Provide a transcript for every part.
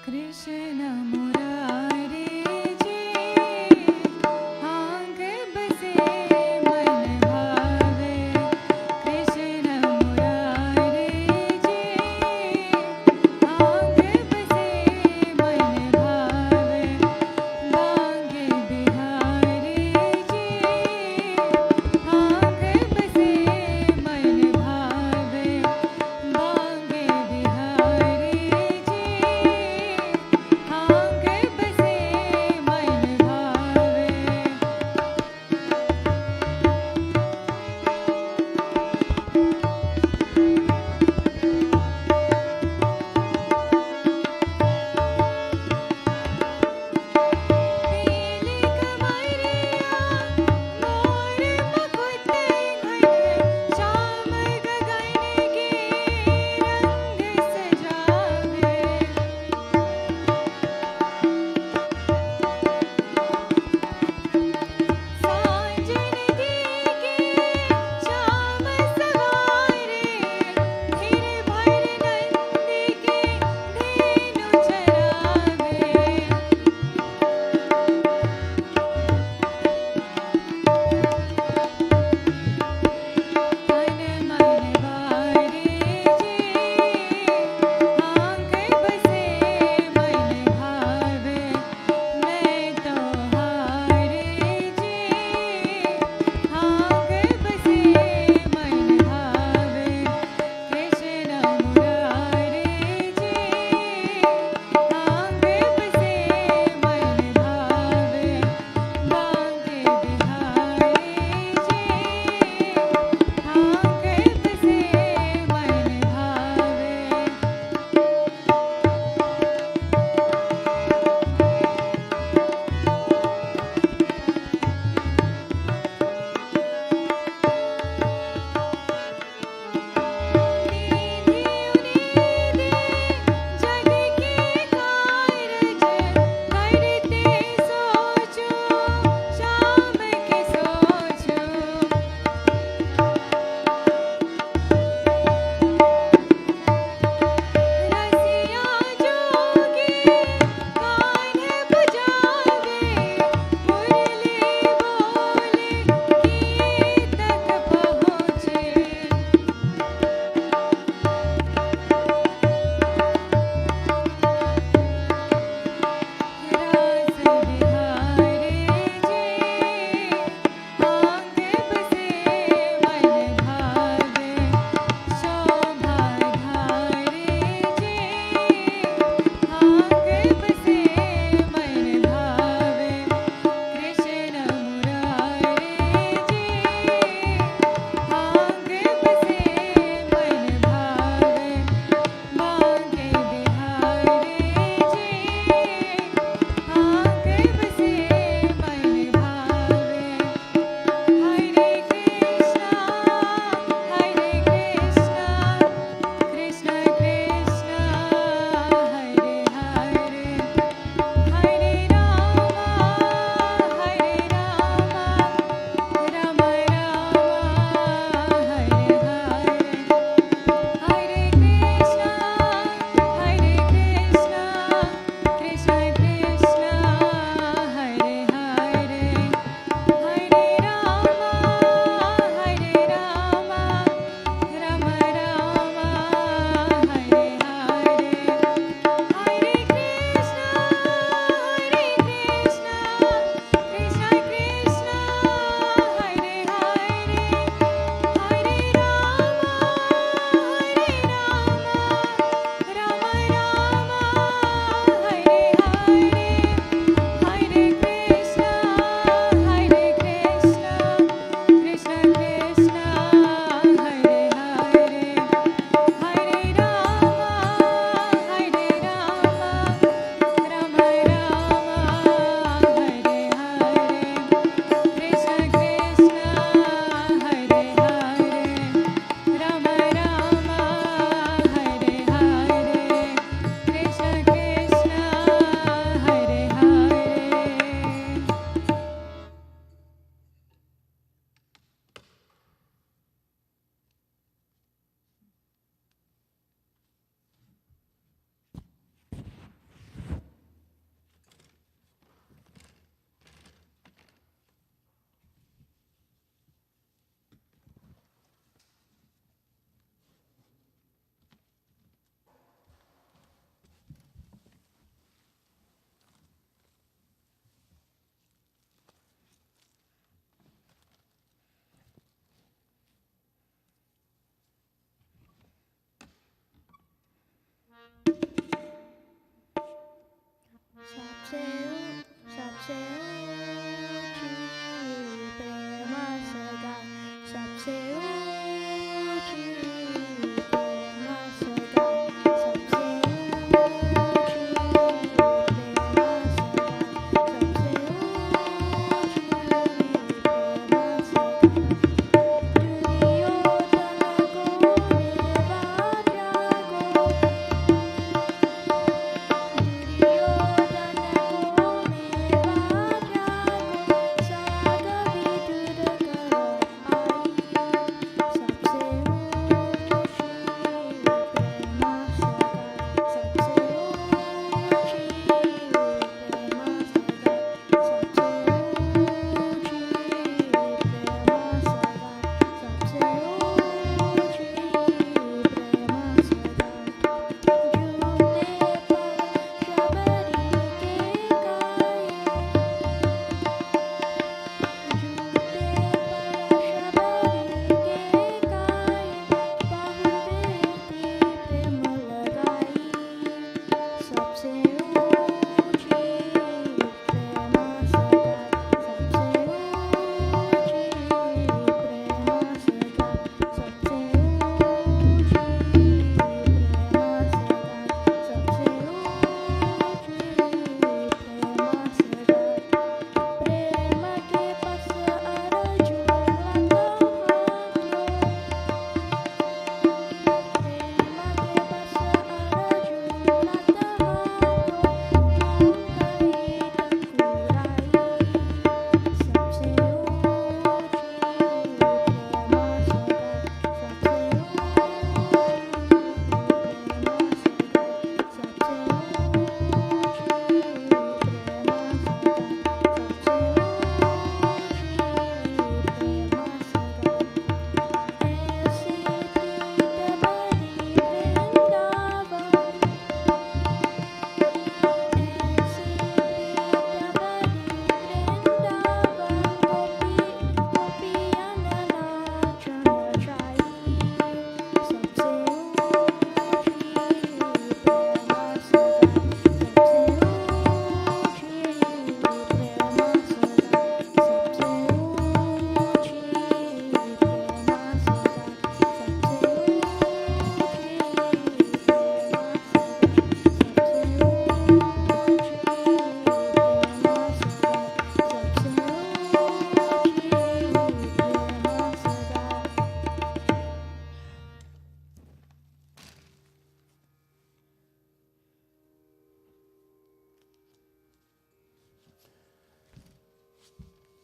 कृष्ण मुरारे जी आंग बसे मन भावे कृष्ण मुरारे जी आंग बसे मन भावे बांगे बिहारी जी आंग बसे मन भावे बांगे बिहारी जी आंग बसे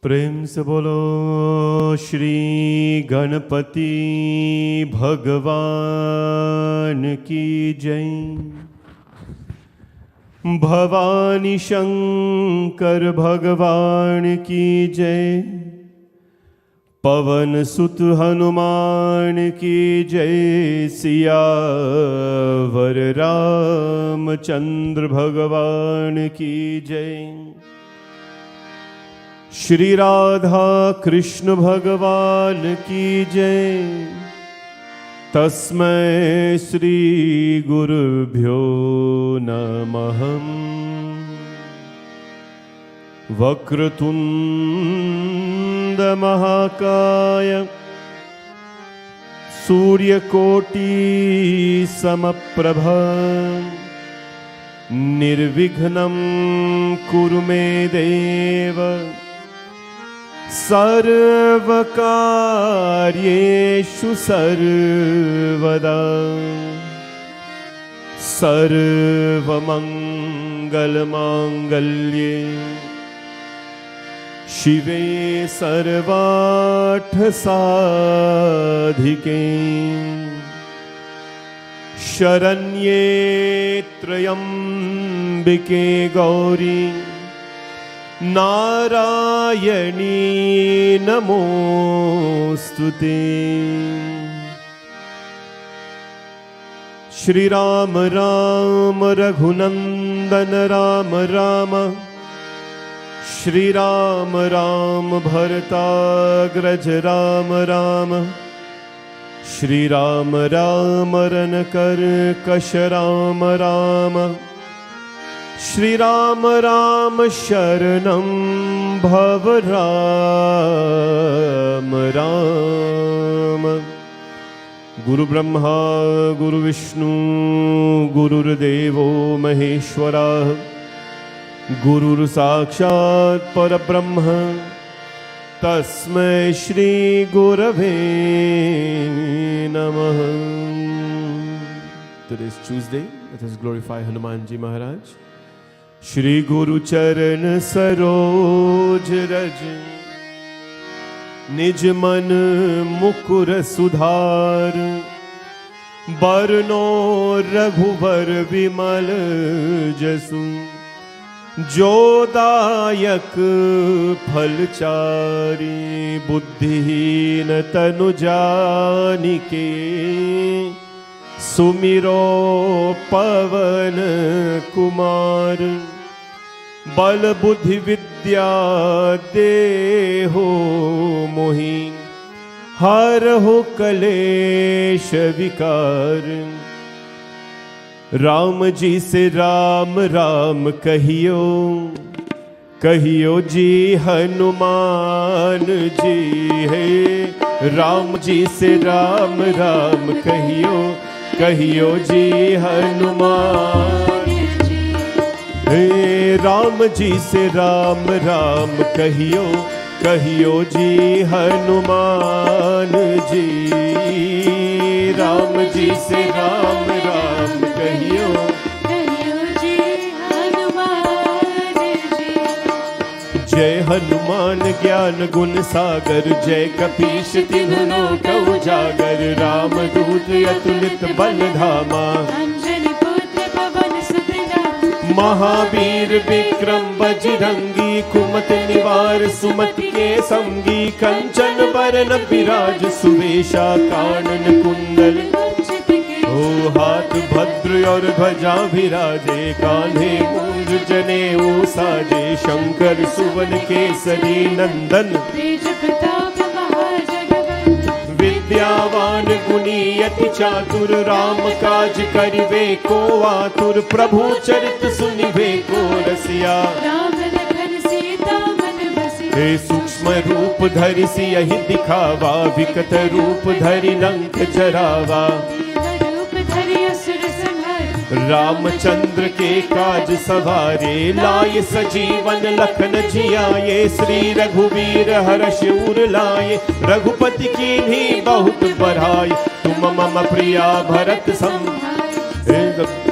प्रेम से बोलो श्री गणपति भगवान की जय। भवानी शंकर भगवान की जय। पवन सुत हनुमान की जय। सियावर रामचंद्र भगवान की जय। श्री राधा कृष्ण भगवान की जय। तस्मै श्री गुरुभ्यो नमः। वक्रतुंड महाकाय सूर्यकोटि समप्रभ निर्विघ्नं कुरु मे देव सर्वकार्येषु सर्वदा। सर्वमंगलमांगल्ये शिवे सर्वार्थसाधिके शरण्ये त्र्यंबिके गौरी नारायणी नमोस्तुते। श्री राम राम रघुनंदन राम राम। श्री राम राम भरताग्रज राम राम। श्री राम राम रनकर कश राम राम। श्री राम राम शरणं भव राम राम। गुरु ब्रह्मा गुरु विष्णु गुरुर्देवो महेश्वरा गुरुर् साक्षात् परब्रह्म तस्मै श्री गुरवे नमः। Today is Tuesday. Let us glorify Hanumanji Maharaj. Shri गुरु चरण सरोज रज निज मन मुकुर सुधार। बरनो रघुवर विमल जसु जो दायक फलचारी। बुद्धिहीन तनु जानिके सुमिरो पवन कुमार। बल बुद्धि विद्या देहो मोहि हरहु कलेश विकार। राम जी से राम राम कहियो कहियो जी हनुमान जी है। राम जी से राम राम कहियो कहियो जी हनुमान जी। हे राम जी से राम राम कहियो कहियो जी हनुमान जी। राम जी से राम राम कहियो कहियो जी हनुमान जी। जय हनुमान ज्ञान गुण सागर जय कपीश तिन्ह लोक उजागर। राम दूत अतुलित बल धामा अंजनी पुत्र पवन सुत नामा। महावीर विक्रम बजरंगी कुमति निवार सुमति के संगी। कंचन बरन विराज सुवेशा कानन कुंडल ओ हाथ भद्र और ध्वजा विराजे। कान्हे मूंज जनेऊ साजे शंकर सुवन केसरी नंदन। तेज प्रताप महाजगवंदन विद्यावान गुणी अति चातुर। राम काज करिवे को आतुर। प्रभु चरित सुनिवे को रसिया। राम लखन सीता मन बसिया। हे सूक्ष्म रूप धरि सियहि दिखावा। विकट रूप धरि लंक जरावा। रूप धरि असुर संहार। रामचंद्र के काज सवारे। लाए सजीवन लखन जियाए। श्री रघुवीर हर्ष उर लाए। रघुपति कीन्ही बहुत बड़ाई। तुम मम प्रिया भरत सम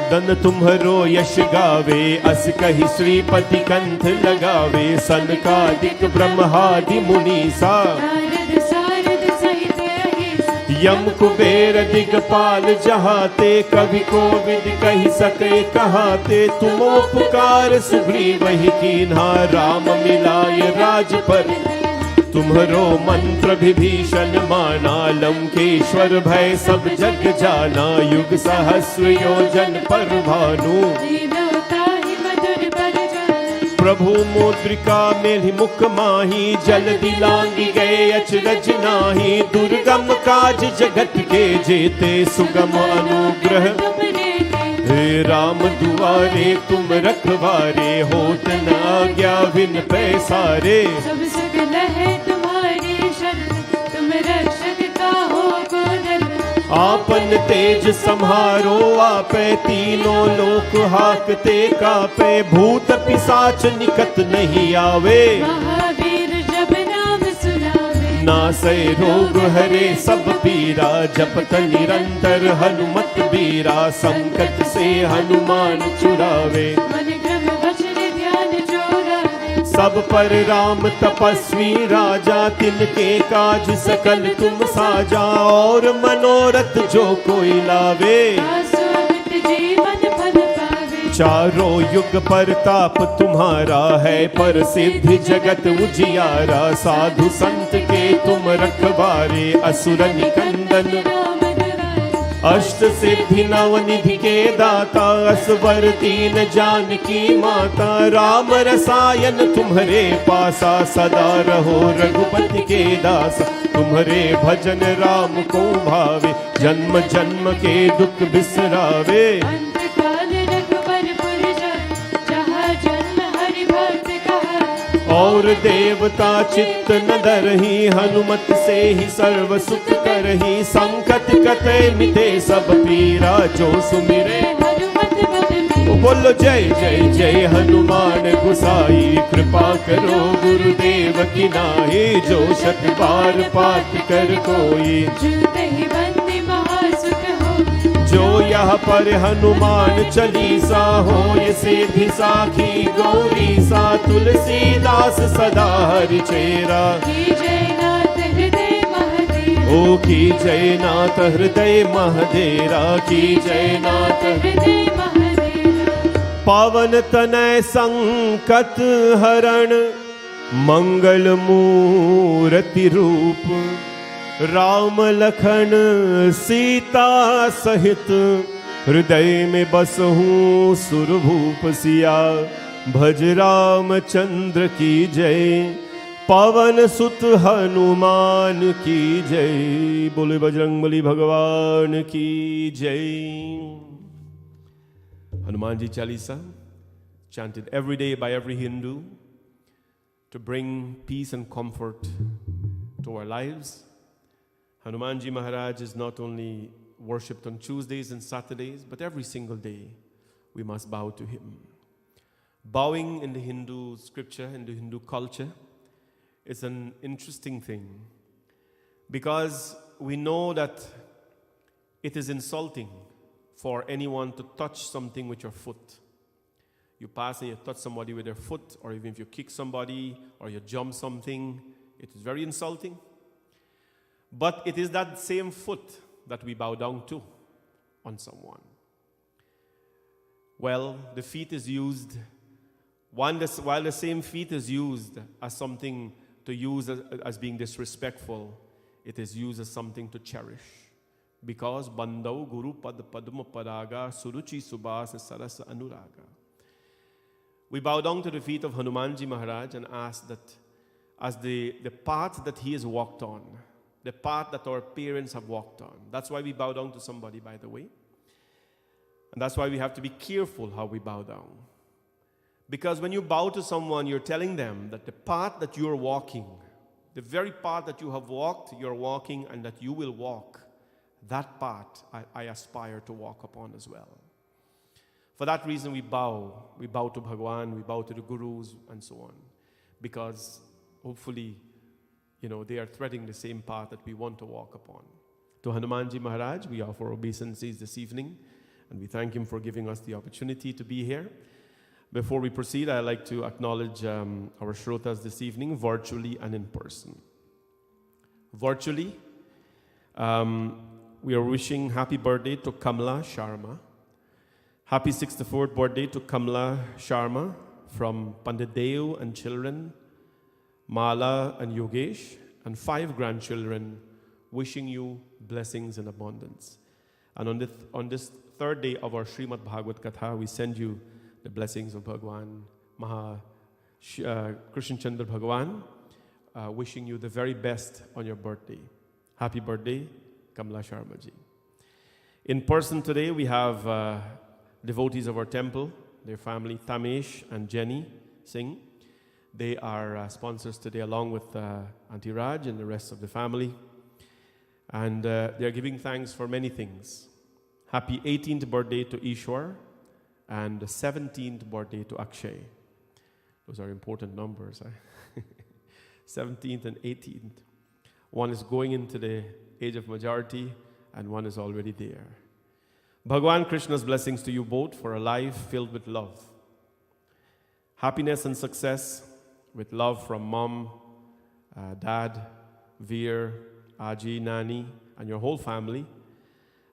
दन तुम्हरो यश गावे। अस कहि श्रीपति कंठ लगावे। सनकादिक ब्रह्मादि मुनीसा। नारद सारद सहित अहिसा। यम कुबेर दिगपाल जहाते। कवि कोविद कहि सके कहाते। तुम उपकार सुग्रीवहि कीन्हा। राम मिलाय राजपद तुम्हरो मंत्र विभीषण माना। लंकेश्वर भय सब जग जाना। युग सहस्र योजन पर भानु। दीनवताहि मधुर पर जाना। प्रभु मुद्रिका मेलि मुख माही। जल दिलांगी गए अचरज नाही। दुर्गम काज जगत के जेते। सुगम अनुग्रह हे राम दुआरे तुम रखवारे। होत न आज्ञा बिन पैसारे। सब सुगल है तुम्हारी शरण। तुम रक्षक काहू को डरना। आपन तेज सम्हारो आपे। तीनों लोक हाकते कापे। भूत पिशाच निकट नहीं आवे। महावीर जब नाम सुनावे। नासै रोग हरे सब पीरा। जपत निरंतर हनुमत बीरा। संकट से हनुमान छुड़ावे। मन क्रम वचन ध्यान जो लावे। सब पर राम तपस्वी राजा। तिनके काज सकल तुम साजा। और मनोरथ जो कोई लावे। आसो अमित जीवन फल पावे। चारों युग परताप तुम्हारा है। पर सिद्धि जगत उजियारा। साधु संत के तुम रखवारे। असुर निकंदन राम दुलारे। अष्ट सिद्धि नवनिधि के दाता। असवर दीन जानकी माता। राम रसायन तुम्हारे पासा। सदा रहो रघुपति के दासा। तुम्हारे भजन राम को भावे। जन्म जन्म के दुख बिसरावे। अंत काल रघुवर पुर जाए। और देवता चित्त न डरहि, हनुमत से ही सर्व सुख करहि। संकट कटे मिटे सब पीरा, जो सुमिरे हनुमत बल बोलो जय जय जय हनुमान गोसाई। कृपा करो गुरुदेव की नाई, जो शत बार पाठ कर कोई। जुते ही बंदी महासुख हो, जो यहाँ पर हनुमान चालीसा हो, ये सिद्धि साखी गौरी सा। तुलसीदास सदा हरि चेरा, की जय नाथ हृदय महादेव। ओ की जय नाथ हृदय महादेरा, की जय नाथ। हृदय महादेव। पावन तनय संकट हरण, मंगल मूर्ति रूप। राम लखन सीता सहित, हृदय में बसहूँ सुरभूप सिया। भज राम चंद्र की जय, पवन सुत हनुमान की जय। बोले बजरंगबली भगवान की जय। Hanumanji Chalisa, chanted every day by every Hindu to bring peace and comfort to our lives. Hanumanji Maharaj is not only worshipped on Tuesdays and Saturdays, but every single day we must bow to him. Bowing in the Hindu scripture, in the Hindu culture, is an interesting thing, because we know that it is insulting for anyone to touch something with your foot. You pass and you touch somebody with your foot, or even if you kick somebody or you jump something, it is very insulting. But it is that same foot that we bow down to on someone. Well, the feet is used, while the same feet is used as something to use as being disrespectful, it is used as something to cherish. Because Bandau Guru Pad Padma Paraga Suruchi Subhas Sarasa Anuraga. We bow down to the feet of Hanumanji Maharaj and ask that as the path that he has walked on, the path that our parents have walked on. That's why we bow down to somebody, by the way. And that's why we have to be careful how we bow down. Because when you bow to someone, you're telling them that the path that you're walking, the very path that you have walked, you're walking, and that you will walk, that path I aspire to walk upon as well. For that reason we bow. We bow to Bhagwan, we bow to the Gurus and so on. Because hopefully, they are treading the same path that we want to walk upon. To Hanumanji Maharaj, we offer obeisances this evening, and we thank him for giving us the opportunity to be here. Before we proceed, I'd like to acknowledge our Shrotas this evening, virtually and in person. Virtually, we are wishing happy birthday to Kamla Sharma. Happy 64th birthday to Kamla Sharma from Pandit Deo and children, Mala and Yogesh, and 5 grandchildren, wishing you blessings and abundance. And on this third day of our Srimad Bhagvat Katha, we send you the blessings of Bhagwan, Krishna Chandra Bhagwan, wishing you the very best on your birthday. Happy birthday, Kamla Sharma ji. In person today, we have devotees of our temple, their family, Tamesh and Jenny Singh. They are sponsors today along with Auntie Raj and the rest of the family. And they are giving thanks for many things. Happy 18th birthday to Ishwar and the 17th birthday to Akshay. Those are important numbers. 17th and 18th. One is going into the age of majority and one is already there. Bhagwan Krishna's blessings to you both for a life filled with love. Happiness and success with love from mom, dad, Veer, Aji, Nani, and your whole family.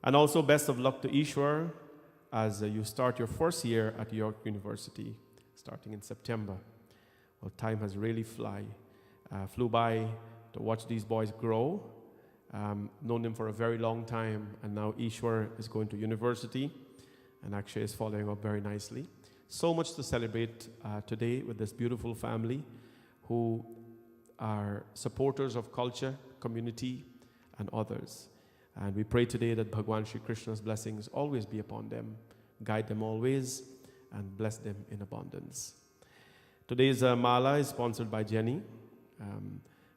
And also best of luck to Ishwar as you start your first year at York University, starting in September. Well, time has really flew by to watch these boys grow. Known them for a very long time, and now Ishwar is going to university, and Akshay is following up very nicely. So much to celebrate today with this beautiful family who are supporters of culture, community, and others. And we pray today that Bhagwan Shri Krishna's blessings always be upon them, guide them always, and bless them in abundance. Today's Mala is sponsored by Jenny,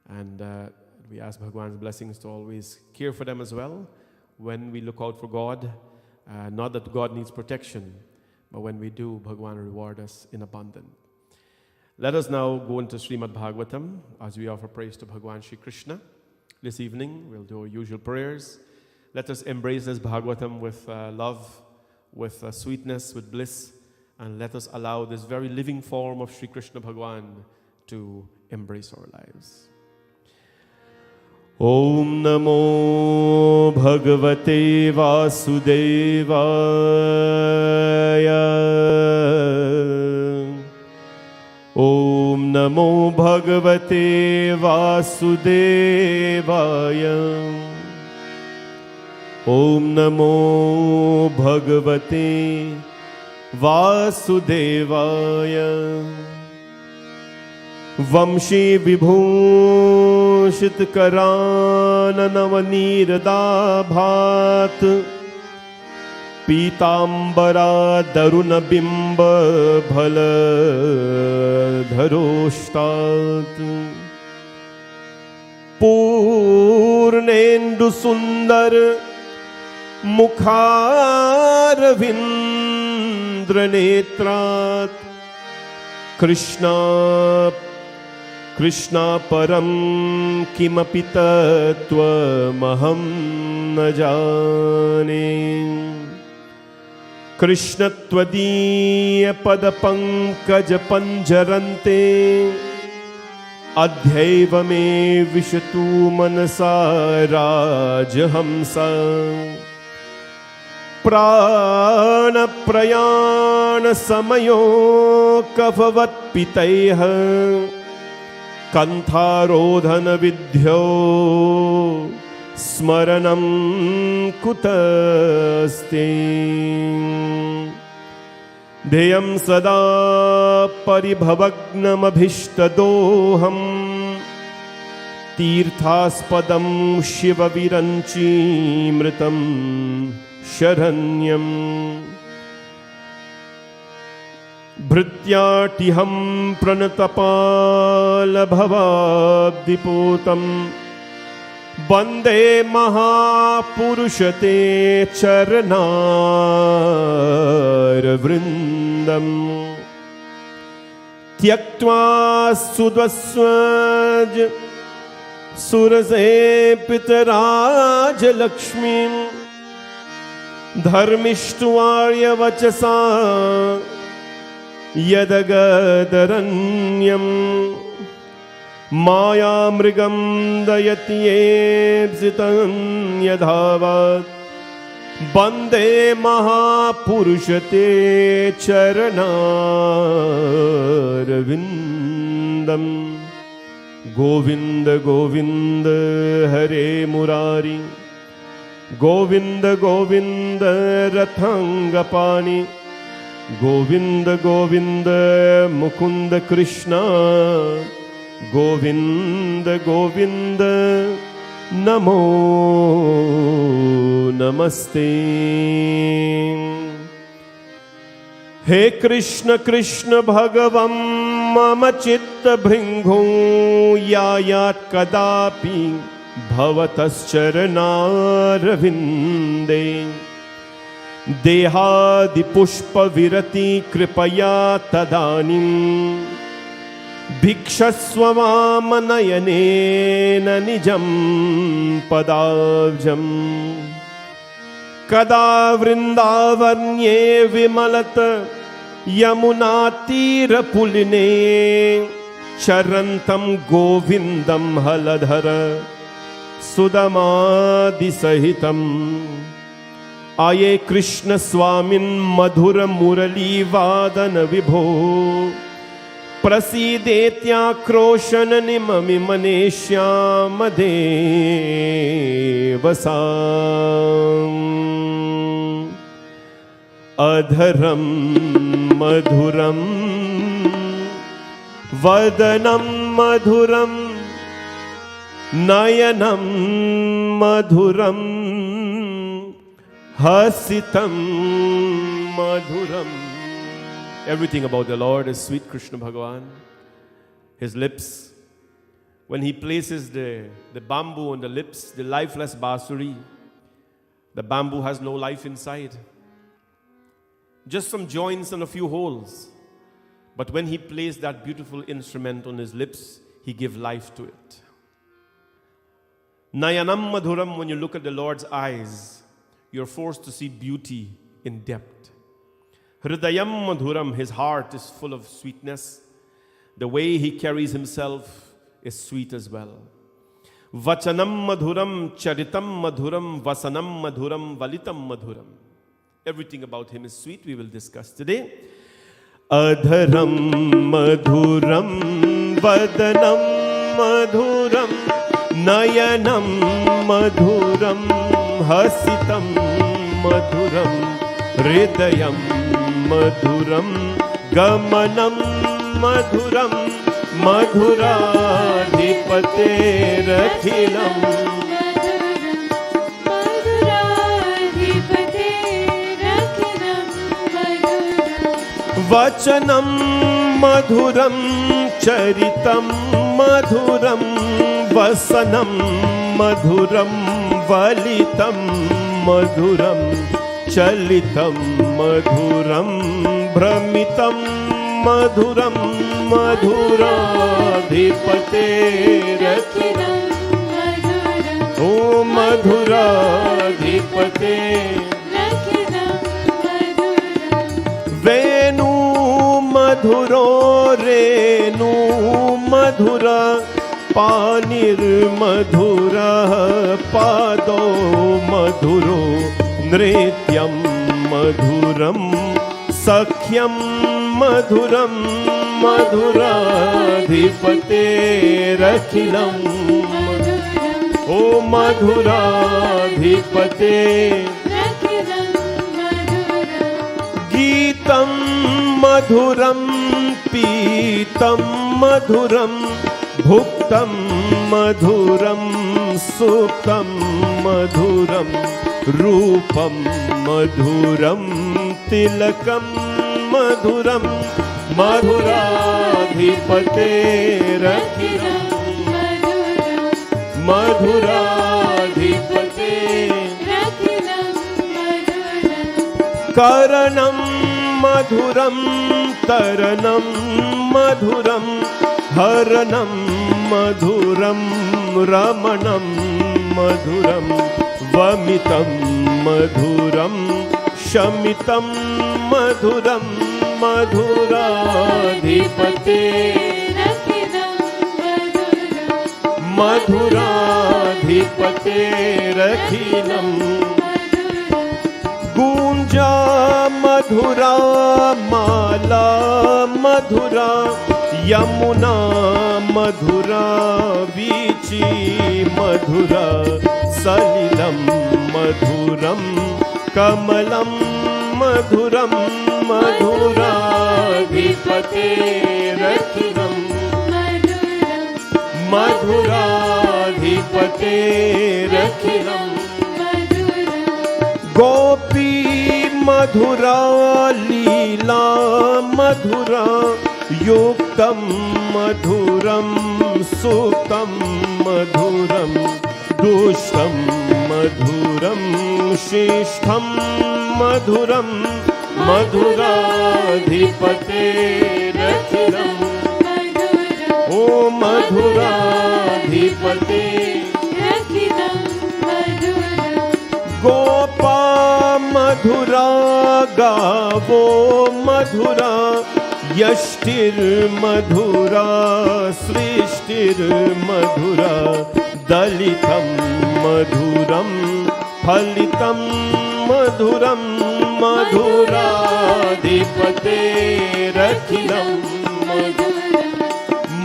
and we ask Bhagwan's blessings to always care for them as well. When we look out for God, not that God needs protection, but when we do, Bhagwan will reward us in abundance. Let us now go into Srimad Bhagavatam as we offer praise to Bhagwan Shri Krishna. This evening, we'll do our usual prayers. Let us embrace this Bhagavatam with love, with sweetness, with bliss, and let us allow this very living form of Shri Krishna Bhagwan to embrace our lives. Om Namo Bhagavate Vasudevaya. Om Namo Bhagavate Vasudevaya. Om Namo Bhagavate Vasudevaya. Vamshi Vibhushit Karana Navanirada Pitambara Daruna Bimba Bhala Dharostat Purnendu Sundar Mukharavindra Netrat Krishna Param Kimapi Tattvamaham न जाने कृष्ण त्वदीय पद पंकज पंजरन्ते अध्यैव मे विशतु मनसा राजहंसा प्राण प्रयाण समयो कफवत्पितैः कंथारोधन विद्यो स्मरणं कुतस्ते ध्येयं सदा परिभवग्नमभीष्टदोहं तीर्थास्पदं शिवविरञ्चीमृतं शरण्यम् भृत्याटिहं प्रणतपालभवाब्धिपूतं वन्दे महापुरुषते चरणारविन्दम् त्यक्त्वा सुदस्वज सुरसेपितराजलक्ष्मीं धर्मिष्ठुवार्यवचसा यदगदरण्यम् मायामृगं दयति येप्सितं यधावत् वन्दे महापुरुषते चरणारविन्दम् गोविन्द गोविन्द हरे मुरारी गोविन्द गोविन्द रथाङ्गपाणि गोविन्द गोविन्द मुकुन्द कृष्ण गोविन्द गोविन्द नमो नमस्ते। हे कृष्ण कृष्ण भगवं मम चित्तभृङ्गो यायात् कदापि भवतश्चरणारविन्दे देहादिपुष्पविरति कृपया तदानीं भिक्षस्व मां नयनेन निजं पदाब्जम् कदा वृन्दावन्ये विमलत यमुनातीरपुलिने चरन्तं गोविन्दं हलधर सुदमादिसहितम् आये कृष्ण स्वामिन् मधुर मुरली वादन विभो प्रसीदेत्याक्रोशन निममिमने श्याम देवसाम् अधरं मधुरं वदनं मधुरं नयनं मधुरं हसितं मधुरम् Everything about the Lord is sweet, Krishna Bhagavan. His lips, when he places the bamboo on the lips, the lifeless basuri, the bamboo has no life inside. Just some joints and a few holes. But when he placed that beautiful instrument on his lips, he gave life to it. Nayanam madhuram, when you look at the Lord's eyes, you're forced to see beauty in depth. Hridayam madhuram, his heart is full of sweetness. The way he carries himself is sweet as well. Vachanam madhuram, charitam madhuram, vasanam madhuram, valitam madhuram. Everything about him is sweet, we will discuss today. Adharam madhuram, vadanam madhuram, nayanam madhuram, hasitam madhuram, hridayam madhuram, gamanam madhuram, madhuradhipaterakhilam. Vachanam madhuram, charitam madhuram, vasanam madhuram, valitam madhuram, chalitam madhuram, brahmitam madhuram, madhuradhipaterakhilam. O madhuradhipaterakhilam. Venu madhuro, renu madhura, panir madhura, pado madhuro, nrityam madhuram, sakhyam madhuram, madhuradhipaterakhilam. O madhuradhipaterakhilam. Geetam madhuram, pitam madhuram, bhuktam madhuram, suptam madhuram, rupam madhuram, tilakam madhuram, madhuradhipaterakhilam. Madhuradhipaterakhilam. Karanam madhuram, taranam madhuram, haranam madhuram, ramanam madhuram, vamitam madhuram, shamitam madhuram, madhuradhipaterakhilam. Madhuradhipaterakhilam. Gunja madhura, mala madhura, yamuna madhura, vichi madhura, salilam madhuram, kamalam madhuram, madhuradhipaterakhilam. Madhuradhipaterakhilam. Gopi madhura, leela madhura, yuktam madhuram, suktam madhuram, dushtam madhuram, shishtham madhuram, madhuradhipaterakhilam. O madhuradhipaterakhilam. Gopa madhura, gavo madhura, yashtir madhura, srishtir madhura, dalitam madhuram, phalitam madhuram, madhuradhipaterakhilam.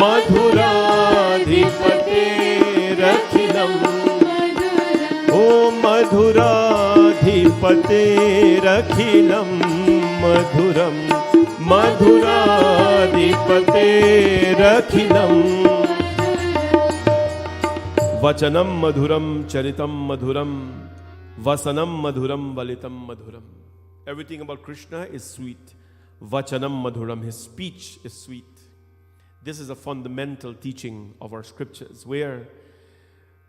Madhuradhipaterakhilam. O madhuradhipaterakhilam. Madhuram, madhuradhipaterakhilam. Vachanam madhuram, charitam madhuram, vasanam madhuram, valitam madhuram. Everything about Krishna is sweet. Vachanam madhuram, his speech is sweet. This is a fundamental teaching of our scriptures, where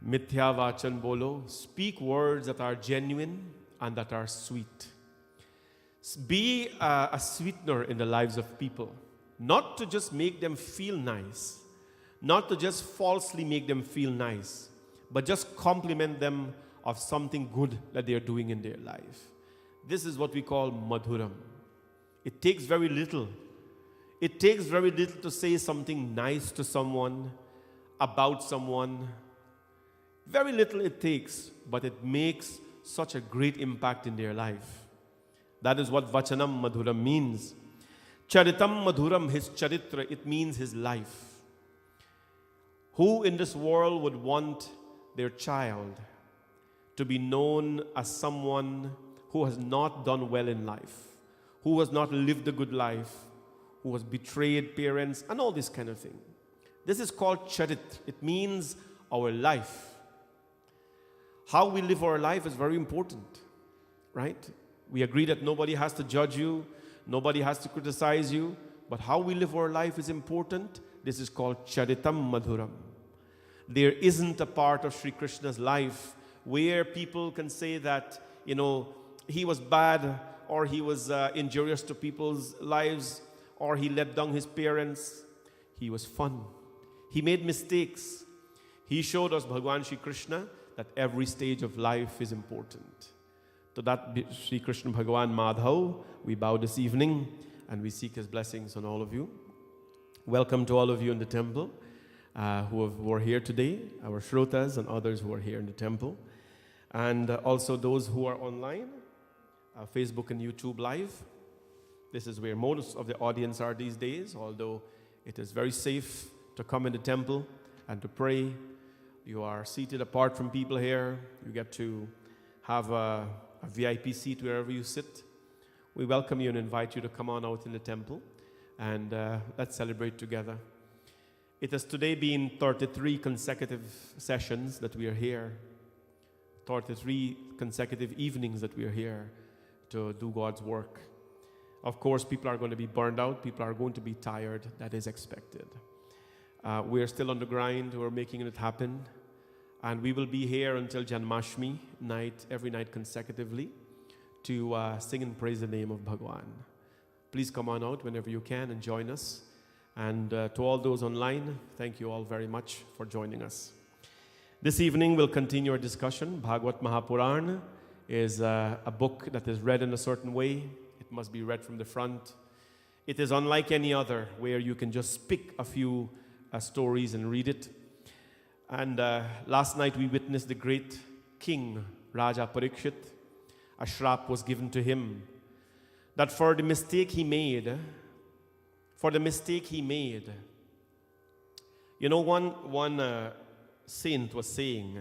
mithya vachan bolo, speak words that are genuine and that are sweet. Be a sweetener in the lives of people, not to just make them feel nice, not to just falsely make them feel nice, but just compliment them of something good that they are doing in their life. This is what we call madhuram. It takes very little. It takes very little to say something nice to someone, about someone. Very little it takes, but it makes such a great impact in their life. That is what Vachanam Madhuram means. Charitam Madhuram, his charitra, it means his life. Who in this world would want their child to be known as someone who has not done well in life, who has not lived a good life, who has betrayed parents, and all this kind of thing? This is called charit. It means our life. How we live our life is very important, right? We agree that nobody has to judge you, nobody has to criticize you, but how we live our life is important. This is called charitam madhuram. There isn't a part of Sri Krishna's life where people can say that, he was bad, or he was injurious to people's lives, or he let down his parents. He was fun. He made mistakes. He showed us, Bhagwan Sri Krishna, that every stage of life is important. To that Sri Krishna Bhagavan Madhav, we bow this evening and we seek his blessings on all of you. Welcome to all of you in the temple who are here today, our Shrotas and others who are here in the temple. And also those who are online, Facebook and YouTube Live. This is where most of the audience are these days, although it is very safe to come in the temple and to pray. You are seated apart from people here. You get to have a VIP seat wherever you sit. We welcome you and invite you to come on out in the temple and let's celebrate together. It has today been 33 consecutive sessions that we are here, 33 consecutive evenings that we are here to do God's work. Of course, people are going to be burned out. People are going to be tired. That is expected. We are still on the grind. We're making it happen. And we will be here until Janmashtami night, every night consecutively, to sing and praise the name of Bhagwan. Please come on out whenever you can and join us. And to all those online, thank you all very much for joining us. This evening we'll continue our discussion. Bhagavad Mahapuran is a book that is read in a certain way. It must be read from the front. It is unlike any other where you can just pick a few stories and read it. And last night we witnessed the great king, Raja Parikshit. A shrap was given to him that for the mistake he made, one saint was saying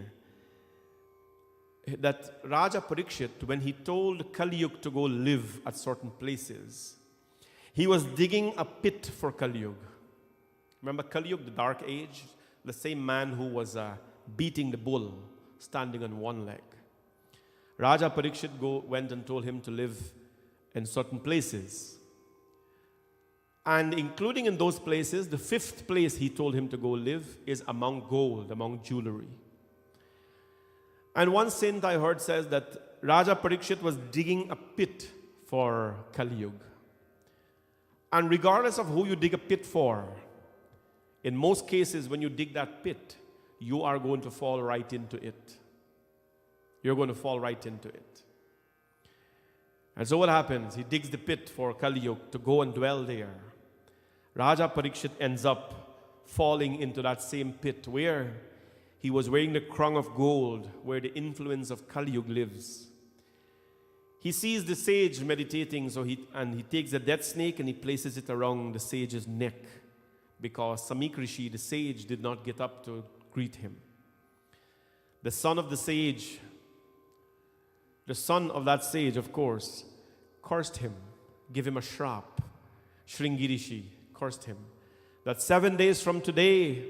that Raja Parikshit, when he told Kali Yuga to go live at certain places, he was digging a pit for Kali Yuga. Remember Kali Yuga, the dark age? The same man who was beating the bull, standing on one leg. Raja Parikshit went and told him to live in certain places. And including in those places, the fifth place he told him to go live is among gold, among jewelry. And one saint I heard says that Raja Parikshit was digging a pit for Kali Yuga. And regardless of who you dig a pit for, in most cases, when you dig that pit, you are going to fall right into it. You're going to fall right into it. And so what happens? He digs the pit for Kali Yuga to go and dwell there. Raja Parikshit ends up falling into that same pit where he was wearing the crown of gold, where the influence of Kali Yuga lives. He sees the sage meditating, so he takes a death snake and he places it around the sage's neck, because Samik Rishi, the sage, did not get up to greet him. The son of that sage, of course, cursed him, gave him a shrap. Shringi Rishi cursed him that 7 days from today,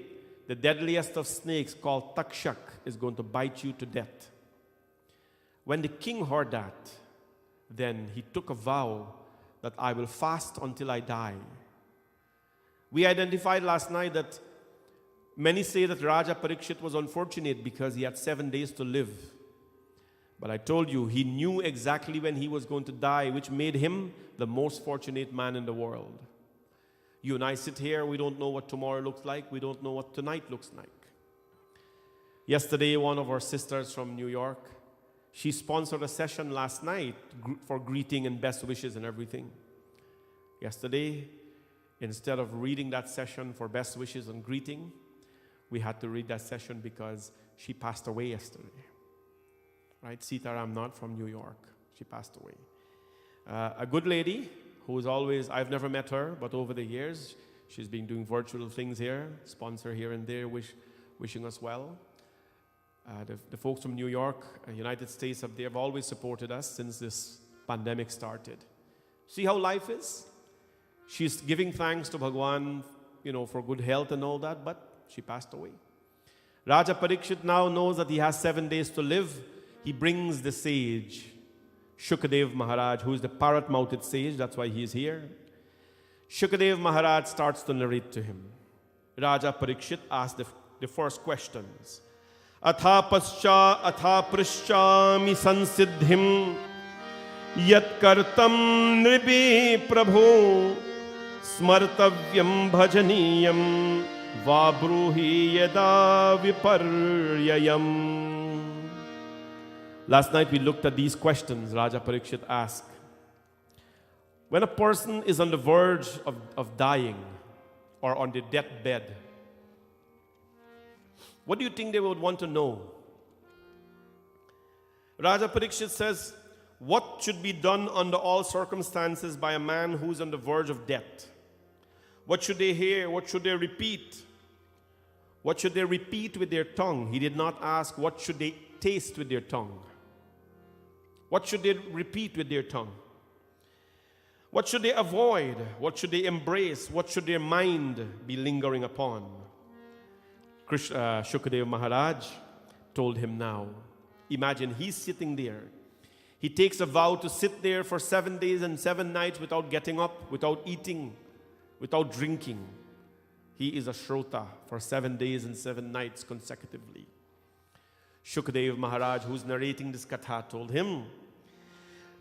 the deadliest of snakes called Takshak is going to bite you to death. When the king heard that, then he took a vow that I will fast until I die. We identified last night that many say that Raja Parikshit was unfortunate because he had 7 days to live. But I told you, he knew exactly when he was going to die, which made him the most fortunate man in the world. You and I sit here, we don't know what tomorrow looks like. We don't know what tonight looks like. Yesterday, one of our sisters from New York, she sponsored a session last night for greeting and best wishes and everything. Yesterday, instead of reading that session for best wishes and greeting, we had to read that session because she passed away yesterday. Right? Sita Ramnath from New York. She passed away. A good lady who is always, I've never met her, but over the years, she's been doing virtual things here, sponsor here and there, wishing us well. The folks from New York, United States, they have always supported us since this pandemic started. See how life is? She's giving thanks to Bhagwan, for good health and all that, but she passed away. Raja Parikshit now knows that he has 7 days to live. He brings the sage, Shukadev Maharaj, who is the parrot-mouthed sage. That's why he is here. Shukadev Maharaj starts to narrate to him. Raja Parikshit asked the first questions. Atha pascha atha prishchami sansiddhim yat kartam nribi prabho smartavyam bhajaniyam vabruhi yada viparyayam. Last night we looked at these questions Raja Parikshit asked. When a person is on the verge of dying or on the deathbed, what do you think they would want to know? Raja Parikshit says, what should be done under all circumstances by a man who is on the verge of death? What should they hear? What should they repeat? What should they repeat with their tongue? He did not ask what should they taste with their tongue. What should they repeat with their tongue? What should they avoid? What should they embrace? What should their mind be lingering upon? Shukadev Maharaj told him now. Imagine he's sitting there. He takes a vow to sit there for 7 days and 7 nights without getting up, without eating, without drinking. He is a Shrota for 7 days and 7 nights consecutively. Shukadev Maharaj, who's narrating this katha, told him,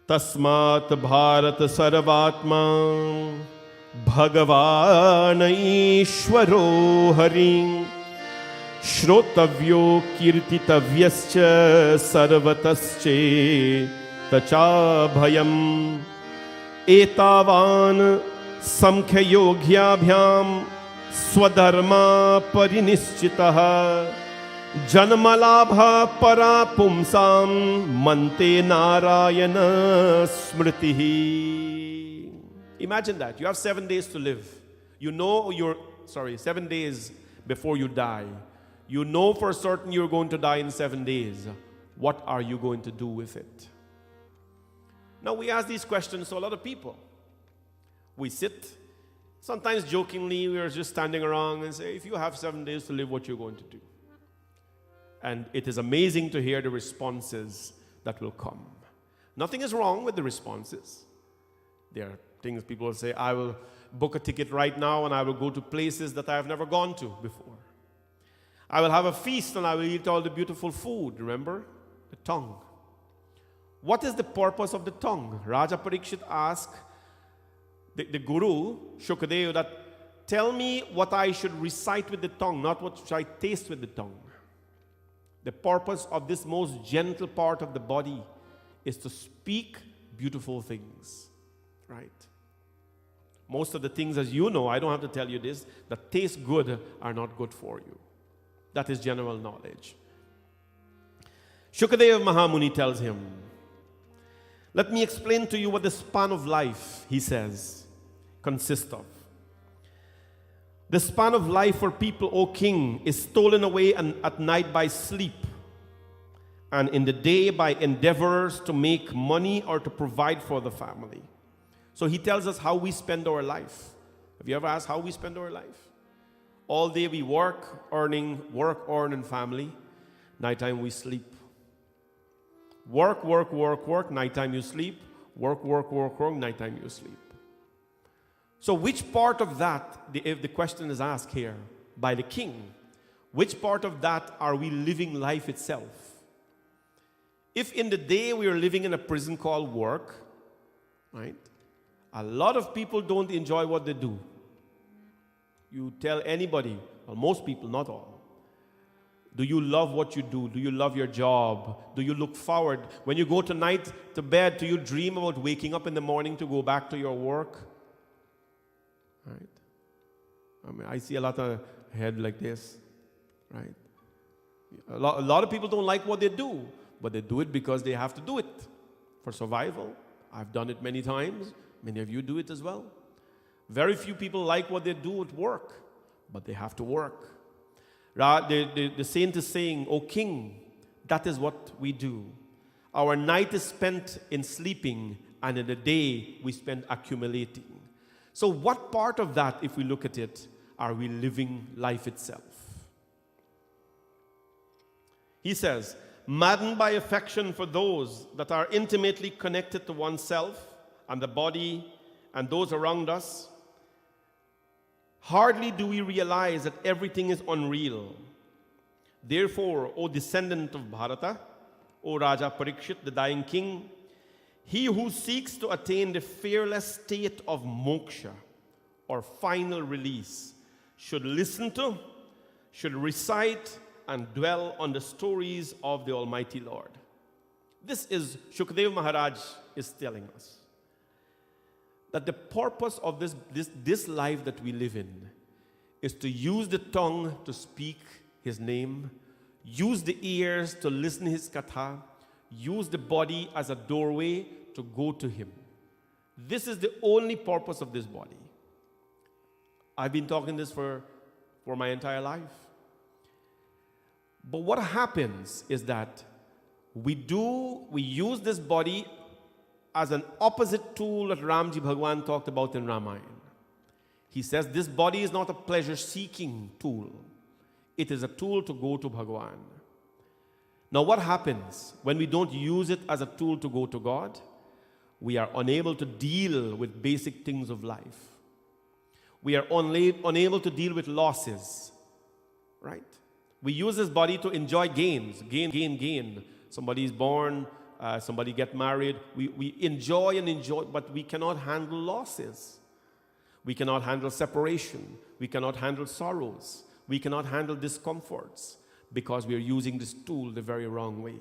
Tasmat Bharat Sarvatma Bhagavan Ishwaro Harim Shrotavyo Kirtitavyascha Sarvatasche Tacha Bhayam Etavan Samkhya Yogyabhyam Swadharma Parinischitaha Janmalabha para pumsam mante narayana smritihi. Imagine that. You have 7 days to live. 7 days before you die. You know for certain you're going to die in 7 days. What are you going to do with it? Now we ask these questions to a lot of people. We sit, sometimes jokingly, we are just standing around and say, if you have 7 days to live, what you're going to do? And it is amazing to hear the responses that will come. Nothing is wrong with the responses. There are things people will say, I will book a ticket right now and I will go to places that I have never gone to before. I will have a feast and I will eat all the beautiful food. Remember? The tongue. What is the purpose of the tongue? Raja Parikshit asked the Guru, Shukadev, that tell me what I should recite with the tongue, not what should I taste with the tongue. The purpose of this most gentle part of the body is to speak beautiful things, right? Most of the things, as you know, I don't have to tell you this, that taste good are not good for you. That is general knowledge. Shukadev Mahamuni tells him, let me explain to you what the span of life, he says, consists of. The span of life for people, O king, is stolen away at night by sleep, and in the day by endeavors to make money or to provide for the family. So he tells us how we spend our life. Have you ever asked how we spend our life? All day we work, earn, and family. Nighttime we sleep. Work, nighttime you sleep. Work, nighttime you sleep. So which part of that, if the question is asked here by the king, which part of that are we living life itself? If in the day we are living in a prison called work, right? A lot of people don't enjoy what they do. You tell anybody, well, most people, not all. Do you love what you do? Do you love your job? Do you look forward? When you go tonight to bed, do you dream about waking up in the morning to go back to your work? Right? I mean, I see a lot of head like this, right? A lot of people don't like what they do, but they do it because they have to do it for survival. I've done it many times. Many of you do it as well. Very few people like what they do at work, but they have to work. The saint is saying, O king, that is what we do. Our night is spent in sleeping, and in the day we spend accumulating. So what part of that, if we look at it, are we living life itself? He says, maddened by affection for those that are intimately connected to oneself and the body and those around us, hardly do we realize that everything is unreal. Therefore, O descendant of Bharata, O Raja Parikshit, the dying king, he who seeks to attain the fearless state of moksha, or final release, should listen to, should recite, and dwell on the stories of the Almighty Lord. This is, Shukdev Maharaj is telling us, that the purpose of this life that we live in is to use the tongue to speak his name, use the ears to listen his katha, use the body as a doorway to go to him. This is the only purpose of this body. I've been talking this for my entire life. But what happens is that we use this body as an opposite tool that Ramji Bhagwan talked about in Ramayana. He says this body is not a pleasure-seeking tool. It is a tool to go to Bhagwan. Now what happens when we don't use it as a tool to go to God? We are unable to deal with basic things of life. We are unable to deal with losses, right? We use this body to enjoy gains, gain. Somebody is born, somebody get married. We enjoy, but we cannot handle losses. We cannot handle separation. We cannot handle sorrows. We cannot handle discomforts because we are using this tool the very wrong way.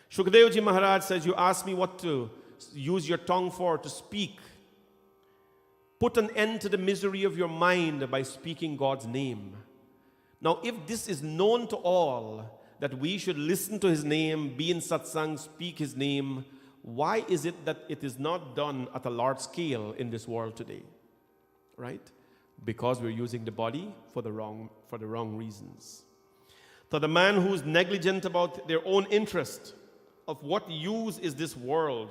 Shukadevji Maharaj says, you ask me what to use your tongue for, to speak. Put an end to the misery of your mind by speaking God's name. Now, if this is known to all, that we should listen to his name, be in satsang, speak his name, why is it that it is not done at a large scale in this world today? Right? Because we're using the body for the wrong reasons. To the man who's negligent about their own interest, of what use is this world?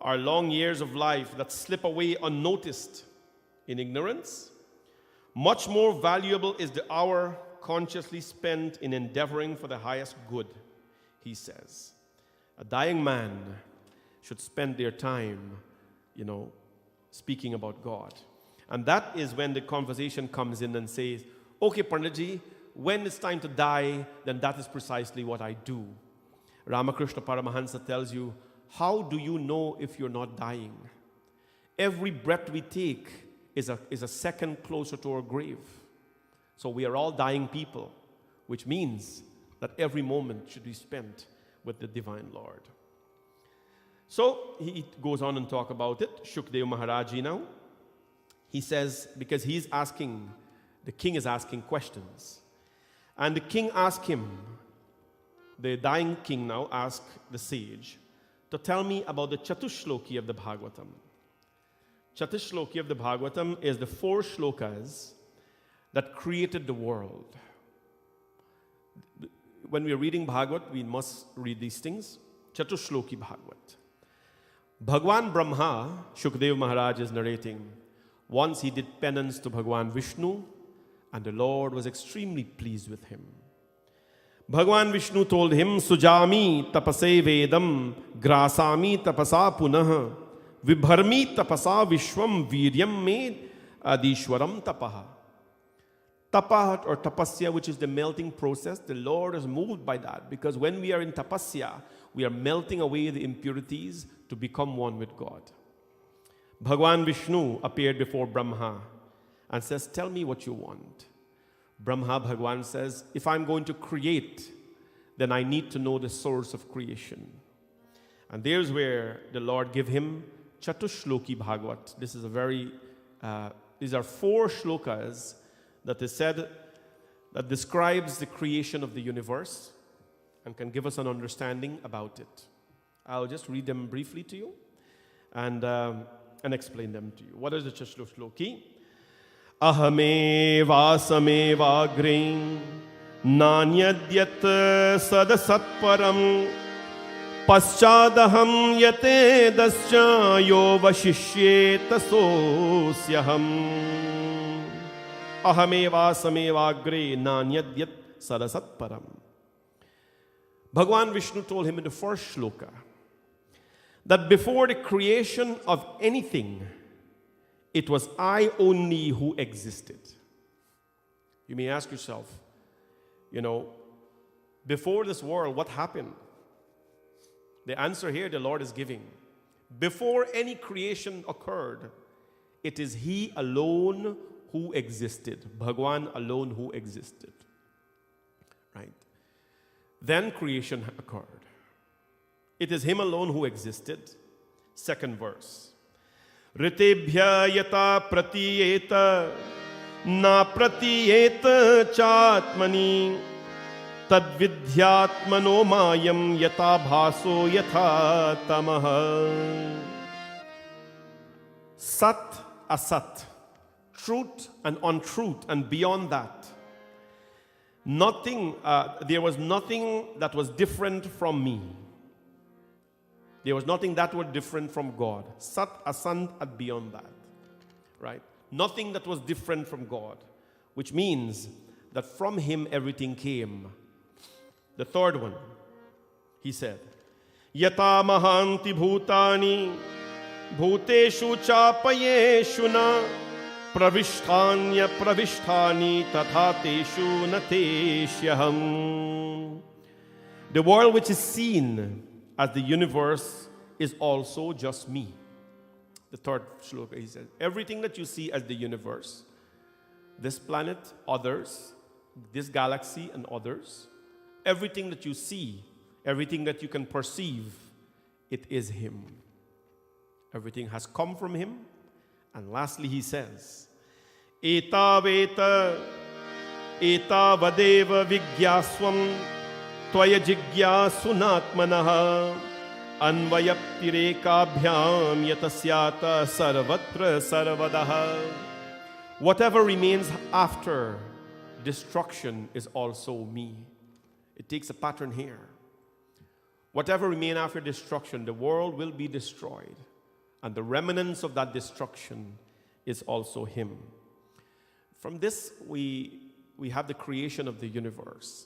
Our long years of life that slip away unnoticed in ignorance. Much more valuable is the hour consciously spent in endeavoring for the highest good, he says. A dying man should spend their time, speaking about God. And that is when the conversation comes in and says, okay, Panditji, when it's time to die, then that is precisely what I do. Ramakrishna Paramahansa tells you, how do you know if you're not dying? Every breath we take is a second closer to our grave. So we are all dying people, which means that every moment should be spent with the Divine Lord. So he goes on and talk about it. Shukdev Maharaji now. He says, because the king is asking questions. And the king asked him, the dying king now asked the sage, to tell me about the Chatushloki of the Bhagavatam. Chatushloki of the Bhagavatam is the 4 shlokas that created the world. When we are reading Bhagavat, we must read these things. Chatushloki Bhagavat. Bhagwan Brahma, Shukdev Maharaj is narrating, once he did penance to Bhagwan Vishnu, and the Lord was extremely pleased with him. Bhagwan Vishnu told him, Sujami tapase vedam grasami tapasa punah Vibharmi tapasa vishwam viryam me adishwaram tapaha. Tapa or tapasya, which is the melting process, the Lord is moved by that, because when we are in tapasya, we are melting away the impurities to become one with God. Bhagwan Vishnu appeared before Brahma and says, tell me what you want. Brahma Bhagwan says, if I'm going to create, then I need to know the source of creation. And there's where the Lord gave him Chatushloki Bhagavat. This is these are 4 shlokas that is said that describes the creation of the universe and can give us an understanding about it. I'll just read them briefly to you and explain them to you. What is the Chatushloki? Ahamevasame nanyadyat sadasatparam paschadaham yate dasya yo vashishyeta sosyaham. Ahamevasame nanyadyat sadasatparam. Bhagwan Vishnu told him in the first shloka that before the creation of anything, it was I only who existed. You may ask yourself, before this world, what happened? The answer here the Lord is giving. Before any creation occurred, it is He alone who existed. Bhagwan alone who existed. Right? Then creation occurred. It is Him alone who existed. Second verse. Ritebhya yata pratiyeta na pratiyeta chatmani tadvidhyatmano mayam yata bhaso yatha tamaha. Sat, asat, truth and untruth, and beyond that. There was nothing that was different from me. There was nothing that was different from God. Sat, asant, and beyond that. Right? Nothing that was different from God. Which means that from Him everything came. The third one, he said, Yata mahanti bhutani bhuteshu chapayeshu na pravishtanya pravishtani tathateshu nateshyaham. The world which is seen as the universe is also just me. The third shloka, he says, everything that you see as the universe, this planet, others, this galaxy and others, everything that you see, everything that you can perceive, it is Him. Everything has come from Him. And lastly, he says, Etaveta etavadeva vigyaswam tvaya jigyasunatmanaha anvayaptirekabhyam yatasyata sarvatra sarvadaha. Whatever remains after destruction is also me. It takes a pattern here. Whatever remains after destruction, the world will be destroyed. And the remnants of that destruction is also Him. From this, we have the creation of the universe.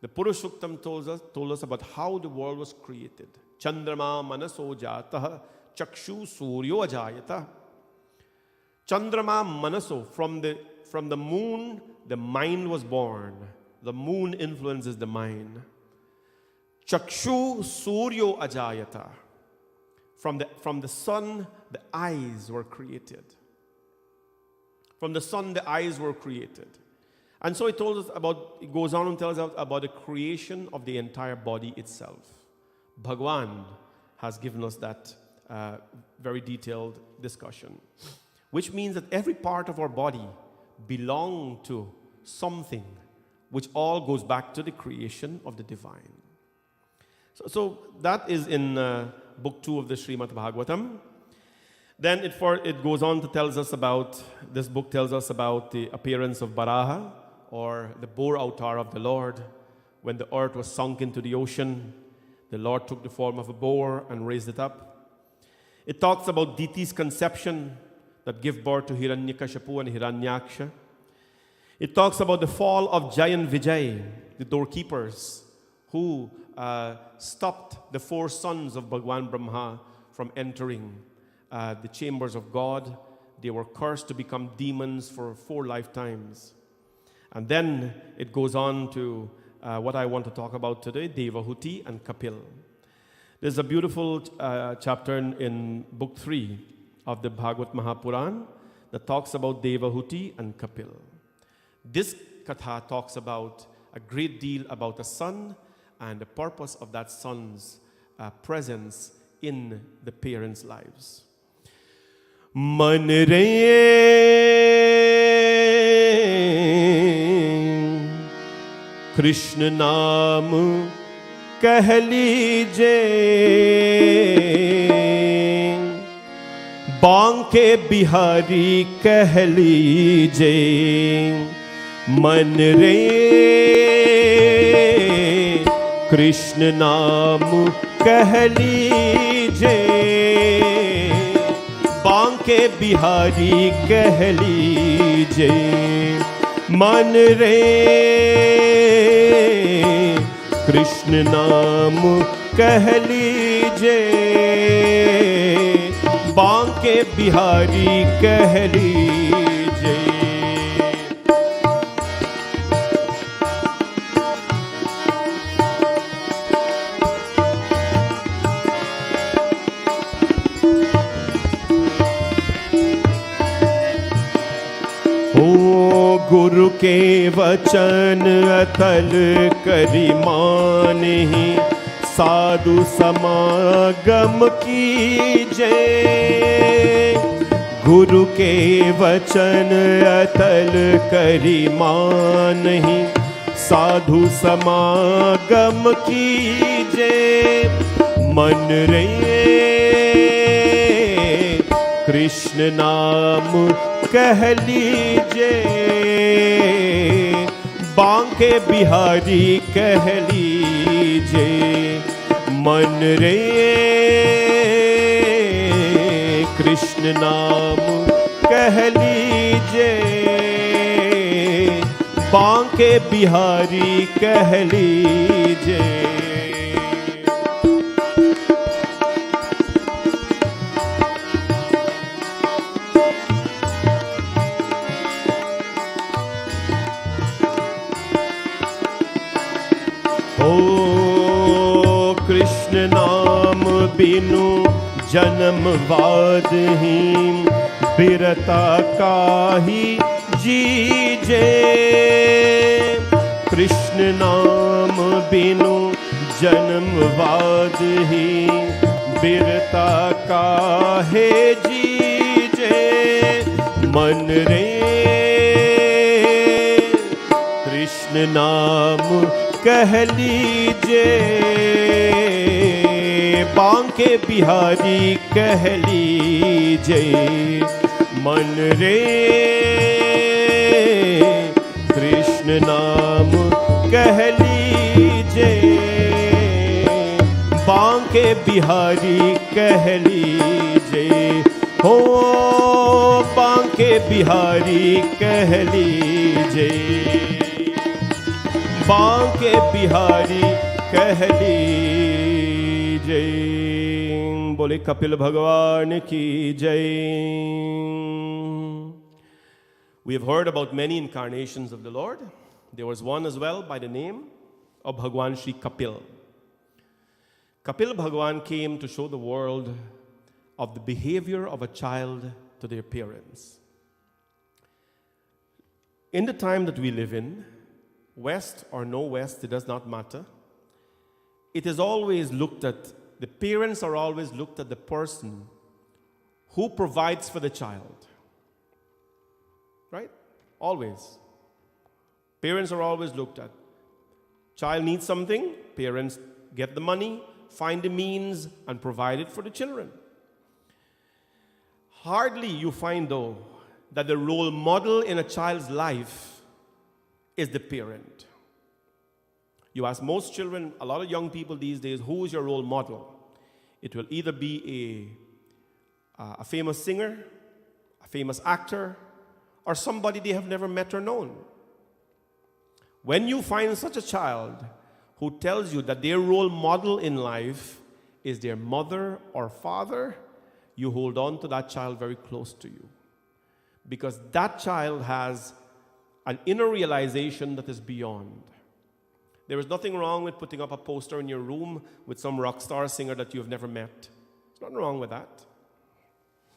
The Purushottam told us about how the world was created. Chandrama manaso jatah chakshu suryo ajayata. Chandrama manaso, from the moon, the mind was born. The moon influences the mind. Chakshu suryo ajayata. From the sun, the eyes were created. From the sun, the eyes were created. And so it goes on and tells us about the creation of the entire body itself. Bhagwan has given us that very detailed discussion. Which means that every part of our body belongs to something, which all goes back to the creation of the divine. So that is in book 2 of the Srimad Bhagavatam. Then it goes on to tells us about, this book tells us about the appearance of Varaha, or the boar avatar of the Lord. When the earth was sunk into the ocean, the Lord took the form of a boar and raised it up. It talks about Diti's conception that gave birth to Hiranyakashipu and Hiranyaksha. It talks about the fall of Jayan Vijay, the doorkeepers, who stopped the 4 sons of Bhagwan Brahma from entering the chambers of God. They were cursed to become demons for 4 lifetimes. And then it goes on to what I want to talk about today, Devahuti and Kapil. There's a beautiful chapter in book 3 of the Bhagavad Mahapuran that talks about Devahuti and Kapil. This katha talks about a great deal about a son and the purpose of that son's presence in the parents' lives. Man re Krishna naam kah लीजे बांके बिहारी कह लीजे मन रे कृष्ण नाम कह लीजे बांके बिहारी कह लीजे मन रे कृष्ण नाम कह लीजे बांके बिहारी कह लीजे गुरु के वचन अतल करी मानहि साधु समागम कीजे गुरु के वचन अतल करी मानहि साधु समागम कीजे मन रे कृष्ण नाम कह लीजे बांके बिहारी कह लीजे मन रे कृष्ण नाम कह लीजे बांके बिहारी कह लीजे कृष्ण नाम बिनु जन्म वादहीन बिरता काहि जीजे कृष्ण नाम बिनु जन्म वादहीन बिरता काहे जीजे मन रे कृष्ण नाम कह लीजे बांके बिहारी कह लीजे मन रे कृष्ण नाम कह लीजे बांके बिहारी कह लीजे हो बांके बिहारी कह लीजे बांके बिहारी कह लीजे बोले कपिल भगवान की जय. We have heard about many incarnations of the Lord. There was one as well by the name of Bhagwan Shri Kapil. Kapil Bhagwan came to show the world of the behavior of a child to their parents. In the time that we live in, West or no West, it does not matter. It is always looked at, the parents are always looked at the person who provides for the child. Right? Always. Parents are always looked at. Child needs something, parents get the money, find the means, and provide it for the children. Hardly you find, though, that the role model in a child's life is the parent. You ask most children, a lot of young people these days, who is your role model? It will either be a famous singer, a famous actor, or somebody they have never met or known. When you find such a child who tells you that their role model in life is their mother or father, you hold on to that child very close to you. Because that child has an inner realization that is beyond. There is nothing wrong with putting up a poster in your room with some rock star singer that you've never met. There's nothing wrong with that.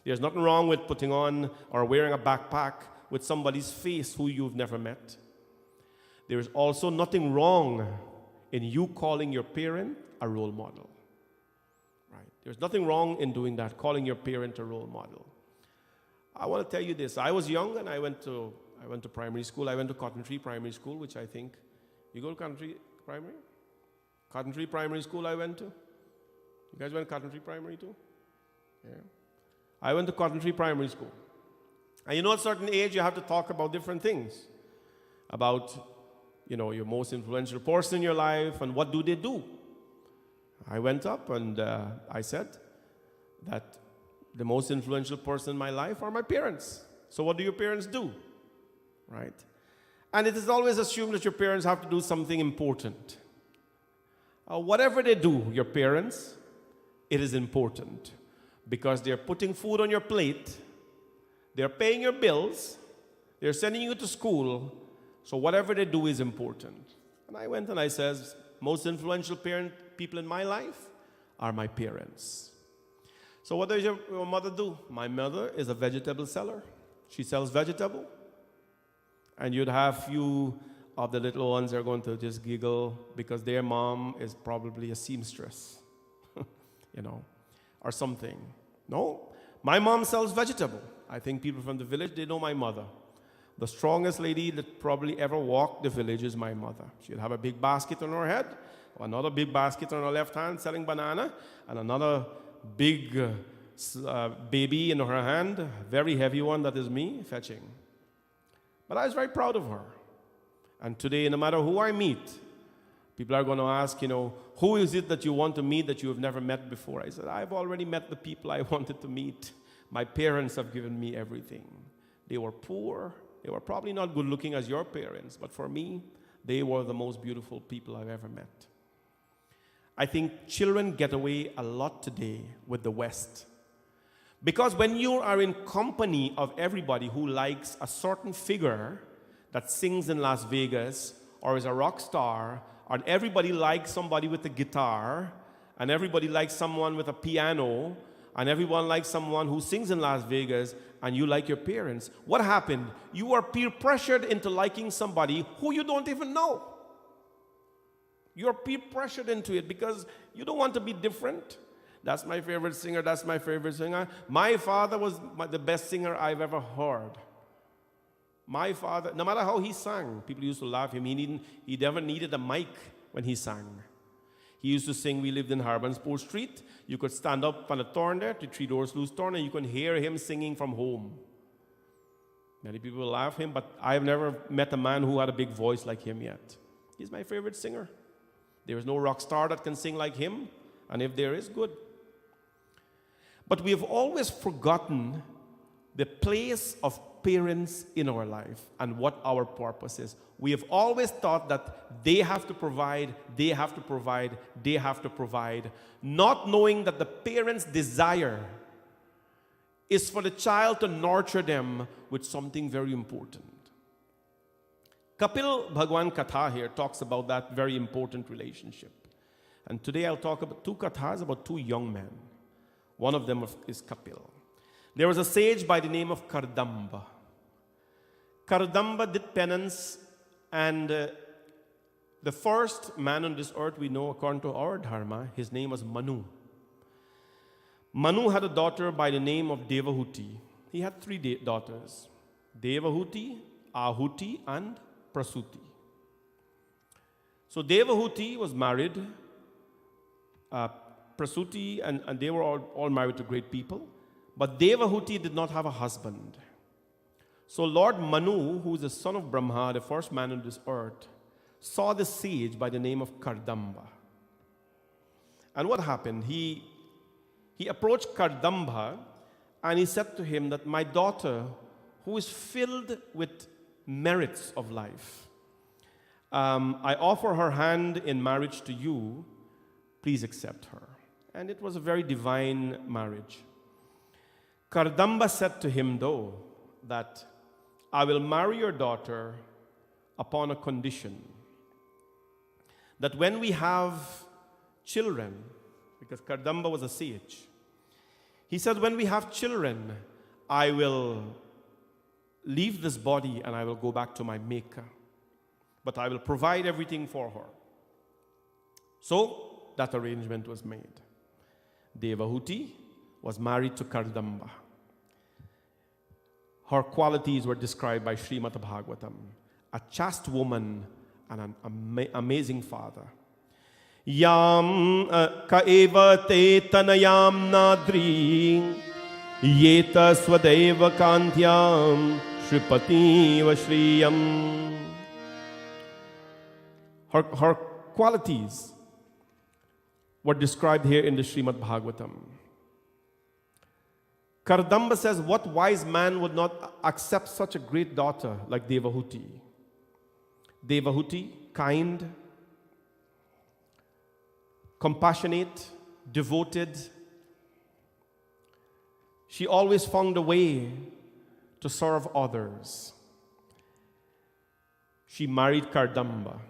There's nothing wrong with putting on or wearing a backpack with somebody's face who you've never met. There is also nothing wrong in you calling your parent a role model. Right? There's nothing wrong in doing that, calling your parent a role model. I want to tell you this. I was young and I went to primary school. I went to Cotton Tree Primary School, which I think, you go to Cotton Tree Primary? Cotton Tree Primary School I went to. You guys went to Cotton Tree Primary too? Yeah. I went to Cotton Tree Primary School. And you know, at a certain age, you have to talk about different things. About, you know, your most influential person in your life and what do they do. I went up and I said that the most influential person in my life are my parents. So what do your parents do? Right? And it is always assumed that your parents have to do something important. Whatever they do, your parents, it is important. Because they're putting food on your plate, they're paying your bills, they're sending you to school, so whatever they do is important. And I went and I said, most influential people in my life are my parents. So what does your mother do? My mother is a vegetable seller. She sells vegetable. And you'd have few of the little ones that are going to just giggle because their mom is probably a seamstress, you know, or something. No, my mom sells vegetable. I think people from the village, they know my mother. The strongest lady that probably ever walked the village is my mother. She'd have a big basket on her head, another big basket on her left hand selling banana, and another big baby in her hand, very heavy one, that is me, fetching. But I was very proud of her. And today, no matter who I meet, people are going to ask, you know, who is it that you want to meet that you have never met before? I said, I've already met the people I wanted to meet. My parents have given me everything. They were poor. They were probably not good looking as your parents, but for me, they were the most beautiful people I've ever met. I think children get away a lot today with the West. Because when you are in company of everybody who likes a certain figure that sings in Las Vegas or is a rock star, and everybody likes somebody with a guitar, and everybody likes someone with a piano, and everyone likes someone who sings in Las Vegas, and you like your parents, what happened? You are peer pressured into liking somebody who you don't even know. You're peer pressured into it because you don't want to be different. That's my favorite singer, that's my favorite singer. My father was the best singer I've ever heard. My father, no matter how he sang, people used to laugh at him. He never needed a mic when he sang. He used to sing, we lived in Harbansport Street. You could stand up on a turn there, to 3 doors loose turn, and you could hear him singing from home. Many people laugh at him, but I've never met a man who had a big voice like him yet. He's my favorite singer. There is no rock star that can sing like him, and if there is, good. But we have always forgotten the place of parents in our life and what our purpose is. We have always thought that they have to provide, they have to provide, they have to provide, not knowing that the parents' desire is for the child to nurture them with something very important. Kapil Bhagwan Katha here talks about that very important relationship. And today I'll talk about 2 kathas about 2 young men. One of them is Kapil. There was a sage by the name of Kardamba. Kardamba did penance, and the first man on this earth we know according to our dharma, his name was Manu. Manu had a daughter by the name of Devahuti. He had 3 daughters, Devahuti, Ahuti, and Prasuti. So Devahuti was married, Prasuti, and they were all married to great people. But Devahuti did not have a husband. So Lord Manu, who is the son of Brahma, the first man on this earth, saw the sage by the name of Kardamba. And what happened? He approached Kardamba and he said to him that my daughter, who is filled with merits of life, I offer her hand in marriage to you. Please accept her. And it was a very divine marriage. Kardamba said to him, though, that I will marry your daughter upon a condition that when we have children, because Kardamba was a sage, he said, when we have children, I will leave this body and I will go back to my maker. But I will provide everything for her. So that arrangement was made. Devahuti was married to Kardamba. Her qualities were described by Srimad Bhagavatam. A chaste woman and an amazing father. Yam ka eva te tanayam nadri yeta swadeva kantyam shripati va shriyam. Her qualities were described here in the Srimad Bhagavatam. Kardamba says, what wise man would not accept such a great daughter like Devahuti? Devahuti, kind, compassionate, devoted. She always found a way to serve others. She married Kardamba.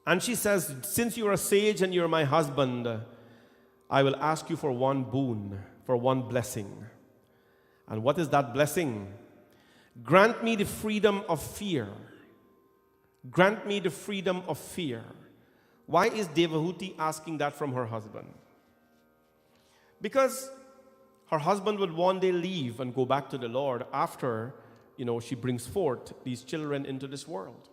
And she says, since you are a sage and you're my husband, I will ask you for one boon, for one blessing. And what is that blessing? Grant me the freedom of fear. Grant me the freedom of fear. Why is Devahuti asking that from her husband? Because her husband would one day leave and go back to the Lord after, she brings forth these children into this world.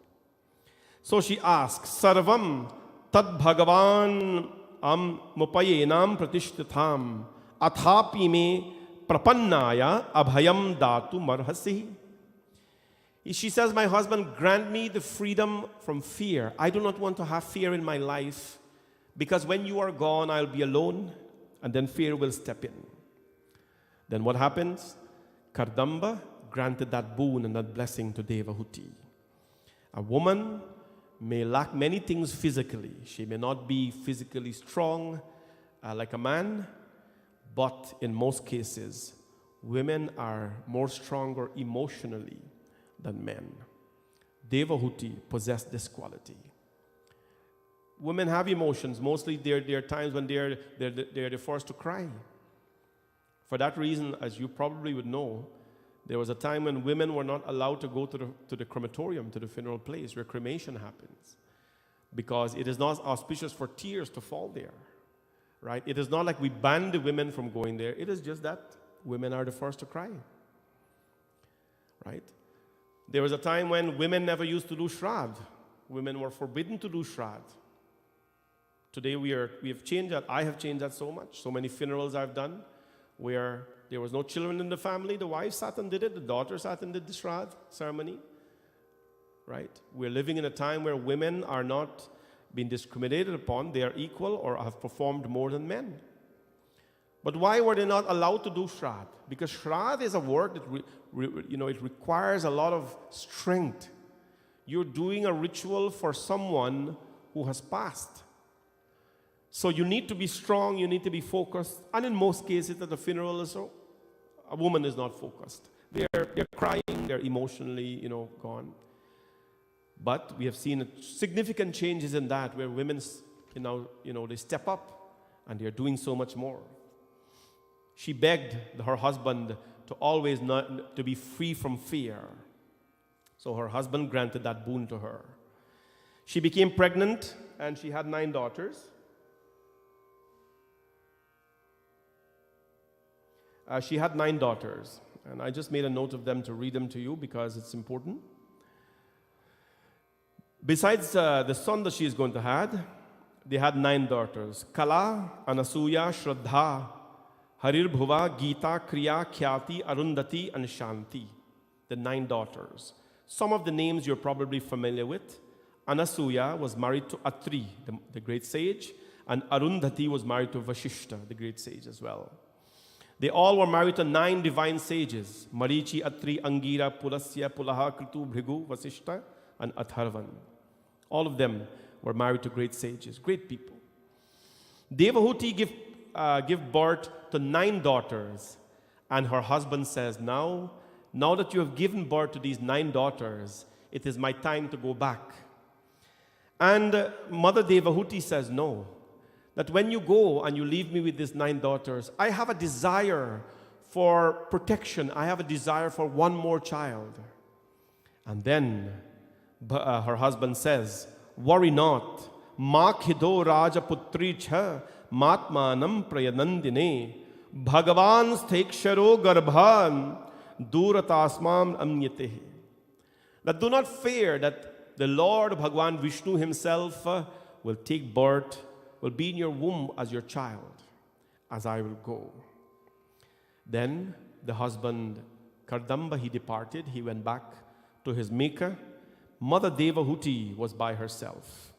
So she asks, Sarvam tad bhagavan mupayenam pratishtatham athapi me prapannaya abhayam datu marhasi. She says, my husband, grant me the freedom from fear. I do not want to have fear in my life because when you are gone, I'll be alone and then fear will step in. Then what happens? Kardamba granted that boon and that blessing to Devahuti. A woman may lack many things physically. She may not be physically strong like a man, but in most cases, women are more stronger emotionally than men. Devahuti possessed this quality. Women have emotions. Mostly there are times when they're the first to cry. For that reason, as you probably would know, there was a time when women were not allowed to go to the crematorium, to the funeral place where cremation happens, because it is not auspicious for tears to fall there, right? It is not like we ban the women from going there. It is just that women are the first to cry, right? There was a time when women never used to do Shraddh. Women were forbidden to do Shraddh. Today we have changed that. I have changed that so much. So many funerals I've done where there was no children in the family. The wife sat and did it. The daughter sat and did the Shraddh ceremony. Right? We're living in a time where women are not being discriminated upon. They are equal or have performed more than men. But why were they not allowed to do Shraddh? Because Shraddh is a work that it requires a lot of strength. You're doing a ritual for someone who has passed. So you need to be strong, you need to be focused. And in most cases at the funeral also, a woman is not focused. They're crying, they're emotionally, gone. But we have seen significant changes in that where women, they step up and they're doing so much more. She begged her husband to always to be free from fear. So her husband granted that boon to her. She became pregnant and she had 9 daughters. She had 9 daughters, and I just made a note of them to read them to you because it's important. Besides the son that she is going to have, they had 9 daughters. Kala, Anasuya, Shraddha, Harirbhuva, Gita, Kriya, Khyati, Arundhati, and Shanti. The 9 daughters. Some of the names you're probably familiar with. Anasuya was married to Atri, the great sage, and Arundhati was married to Vashishta, the great sage as well. They all were married to 9 divine sages, Marichi, Atri, Angira, Pulasya, Pulaha, Kritu, Bhrigu, Vasishta, and Atharvan. All of them were married to great sages, great people. Devahuti give birth to 9 daughters, And her husband says, now that you have given birth to these 9 daughters, it is my time to go back. And Mother Devahuti says, no, that when you go and you leave me with these 9 daughters, I have a desire for protection. I have a desire for one more child. And then her husband says, worry not, ma khido rajaputri cha matmanam prayanandine bhagavan stheksharo garbhan duratasmam amnyate. That do not fear that the Lord Bhagavan Vishnu himself will take birth, will be in your womb as your child, as I will go. Then the husband, Kardamba, he departed. He went back to his maker. Mother Devahuti was by herself.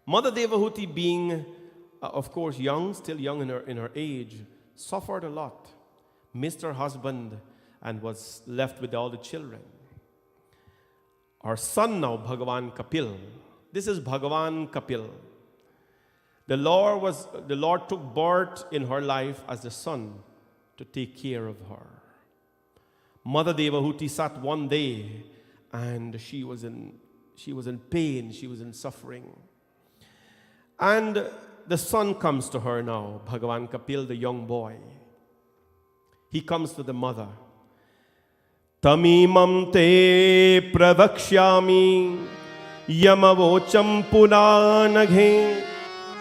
Mother Devahuti, being, of course, young, still young in her age, suffered a lot, missed her husband, and was left with all the children. Our son now, Bhagavan Kapil. This is Bhagavan Kapil. The Lord took birth in her life as the son to take care of her. Mother Devahuti sat one day and she was in pain, she was in suffering. And the son comes to her now, Bhagavan Kapil, the young boy. He comes to the mother. Tamimam te pravakshyami yamavocham punanaghe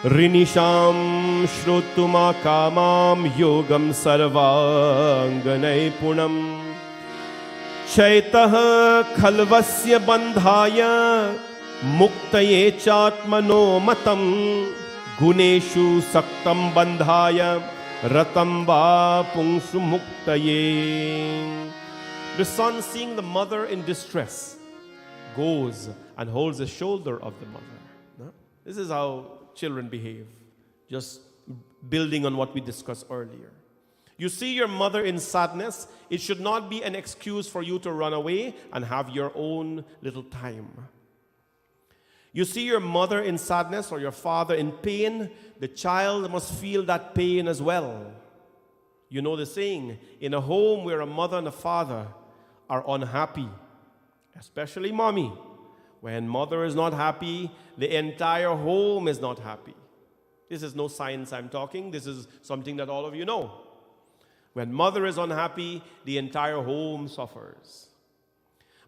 rinisham shrutuma kamam yogam sarvanganai punam chaitah khalvasya bandhaya muktaye chatmano matam guneshu saktam bandhaya ratam va pungsu muktaye. The son, seeing the mother in distress, goes and holds the shoulder of the mother. No? This is how children behave, just building on what we discussed earlier. You see your mother in sadness, it should not be an excuse for you to run away and have your own little time. You see your mother in sadness or your father in pain, the child must feel that pain as well. You know the saying, in a home where a mother and a father are unhappy, especially mommy, when mother is not happy, the entire home is not happy. This is no science I'm talking, this is something that all of you know. When mother is unhappy, the entire home suffers.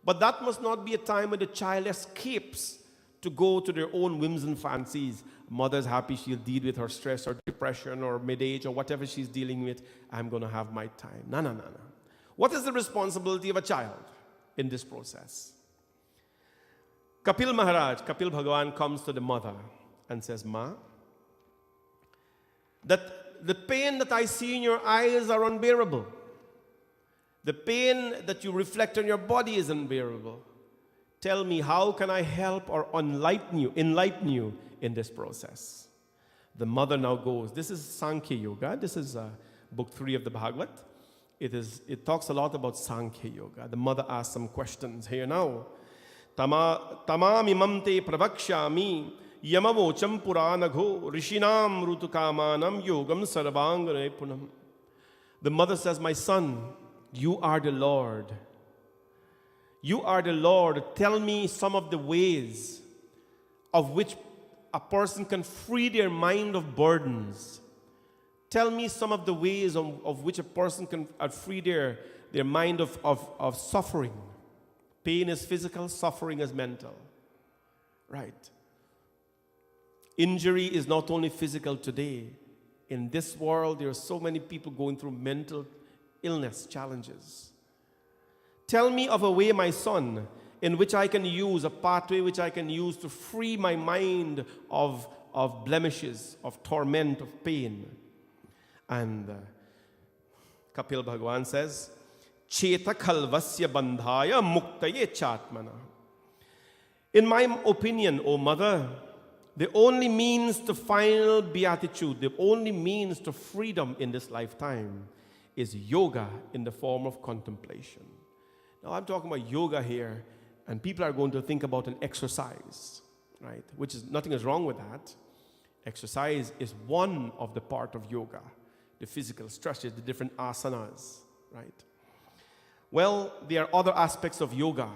But that must not be a time when the child escapes to go to their own whims and fancies. Mother's happy, she'll deal with her stress or depression or mid-age or whatever she's dealing with. I'm going to have my time. No. What is the responsibility of a child in this process? Kapil Bhagavan comes to the mother and says, Ma, that the pain that I see in your eyes are unbearable. The pain that you reflect on your body is unbearable. Tell me, how can I help or enlighten you in this process? The mother now goes. This is Sankhya Yoga. This is book 3 of the Bhagavad. It talks a lot about Sankhya Yoga. The mother asks some questions here now. Tamamimam te pravakshami yamavocham puranagho rishinam rutukamanam yogam sarvangane punam. The mother says, my son, you are the Lord. You are the Lord. Tell me some of the ways of which a person can free their mind of burdens. Tell me some of the ways of which a person can free their mind of suffering. Pain is physical, suffering is mental. Right. Injury is not only physical today. In this world, there are so many people going through mental illness challenges. Tell me of a way, my son, in which I can use, a pathway which I can use to free my mind of blemishes, of torment, of pain. And Kapil Bhagavan says, Cheta khalvasya bandhaya muktaye chatmana. In my opinion, O mother, the only means to final beatitude, the only means to freedom in this lifetime is yoga in the form of contemplation. Now I'm talking about yoga here, and people are going to think about an exercise, right? Which is, nothing is wrong with that. Exercise is one of the part of yoga. the physical stretches, the different asanas, right? Well, there are other aspects of yoga.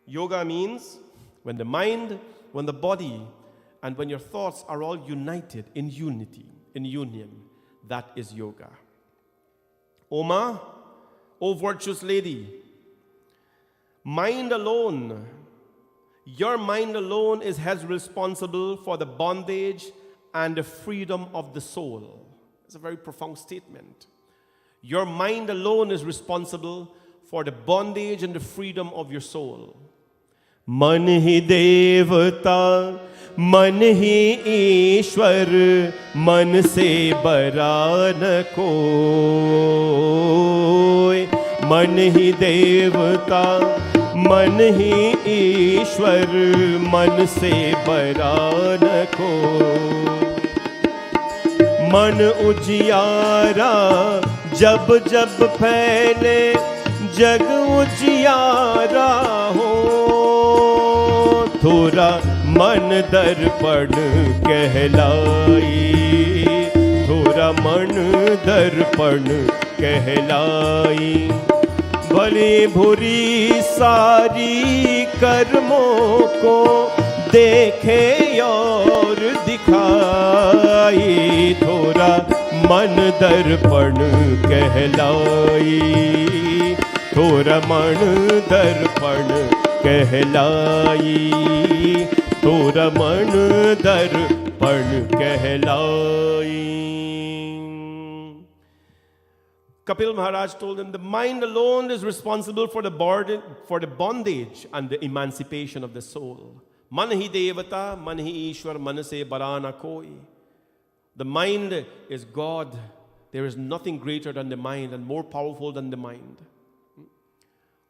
Yoga means when the mind, when the body, and when your thoughts are all united in unity, in union, that is yoga. Oma, O virtuous lady, mind alone, your mind alone is held responsible for the bondage and the freedom of the soul. It's a very profound statement. Your mind alone is responsible for the bondage and the freedom of your soul. मन ही देवता मन ही ईश्वर मन से बरा न कोई मन ही देवता मन ही ईश्वर मन से बरा न कोई मन उजियारा जब जब फैले जग उजियारा हो थोड़ा मन दर्पण कहलाई थोड़ा मन दर्पण कहलाई भली भुरी सारी कर्मों को देखे और दिखाई थोड़ा मन दर्पण कहलाई थोड़ा मन दर्पण कहलाई थोड़ा मन दर्पण कहलाई. Kapil Maharaj told him the mind alone is responsible for the burden, for the bondage and the emancipation of the soul. Man hi devata, man hi Ishwar, man se barana koi. The mind is God. There is nothing greater than the mind and more powerful than the mind.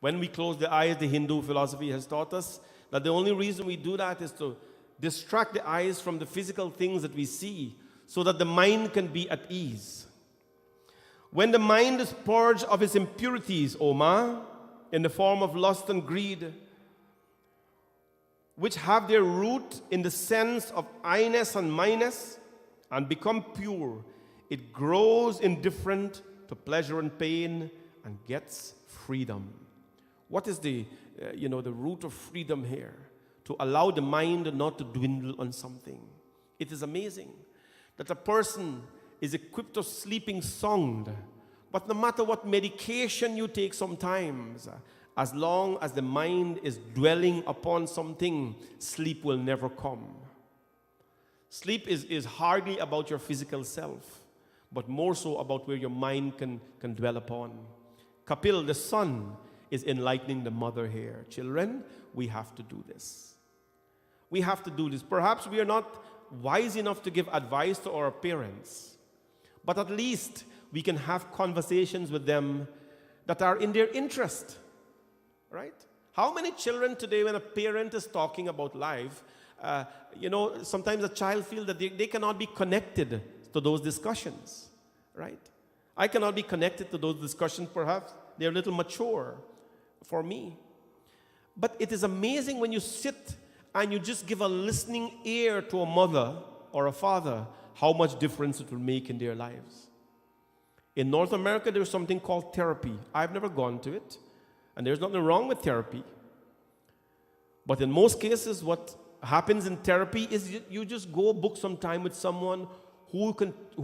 When we close the eyes, the Hindu philosophy has taught us that the only reason we do that is to distract the eyes from the physical things that we see so that the mind can be at ease. When the mind is purged of its impurities, Oma, in the form of lust and greed, which have their root in the sense of I-ness and my-ness, and become pure, it grows indifferent to pleasure and pain and gets freedom. What is the root of freedom here? To allow the mind not to dwindle on something. It is amazing that a person is equipped of sleeping sound, but no matter what medication you take sometimes, as long as the mind is dwelling upon something, sleep will never come. Sleep is hardly about your physical self, but more so about where your mind can dwell upon. Kapil, the son, is enlightening the mother here. Children, we have to do this. We have to do this. Perhaps we are not wise enough to give advice to our parents, but at least we can have conversations with them that are in their interest, right? How many children today, when a parent is talking about life, sometimes a child feels that they cannot be connected to those discussions, right? I cannot be connected to those discussions. Perhaps they're a little mature for me. But it is amazing when you sit and you just give a listening ear to a mother or a father, how much difference it will make in their lives. In North America, there's something called therapy. I've never gone to it, and there's nothing wrong with therapy. But in most cases, what happens in therapy is you just go book some time with someone who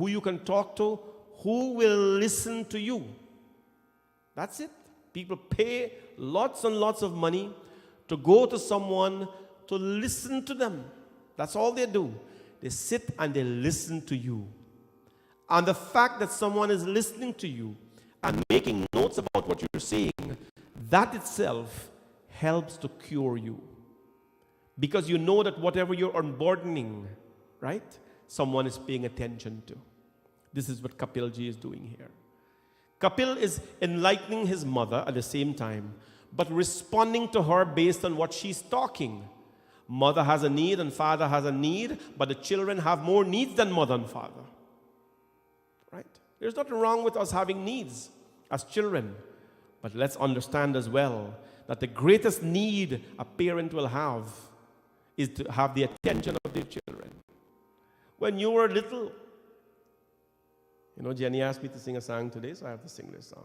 you can talk to, who will listen to you. That's it. People pay lots and lots of money to go to someone to listen to them. That's all they do. They sit and they listen to you. And the fact that someone is listening to you and making notes about what you're saying, that itself helps to cure you. Because you know that whatever you're unburdening, right, someone is paying attention to. This is what Kapilji is doing here. Kapil is enlightening his mother at the same time, but responding to her based on what she's talking. Mother has a need and father has a need, but the children have more needs than mother and father. Right? There's nothing wrong with us having needs as children, but let's understand as well that the greatest need a parent will have is to have the attention of their children. When you were little, You know, Jenny asked me to sing a song today, so I have to sing this song.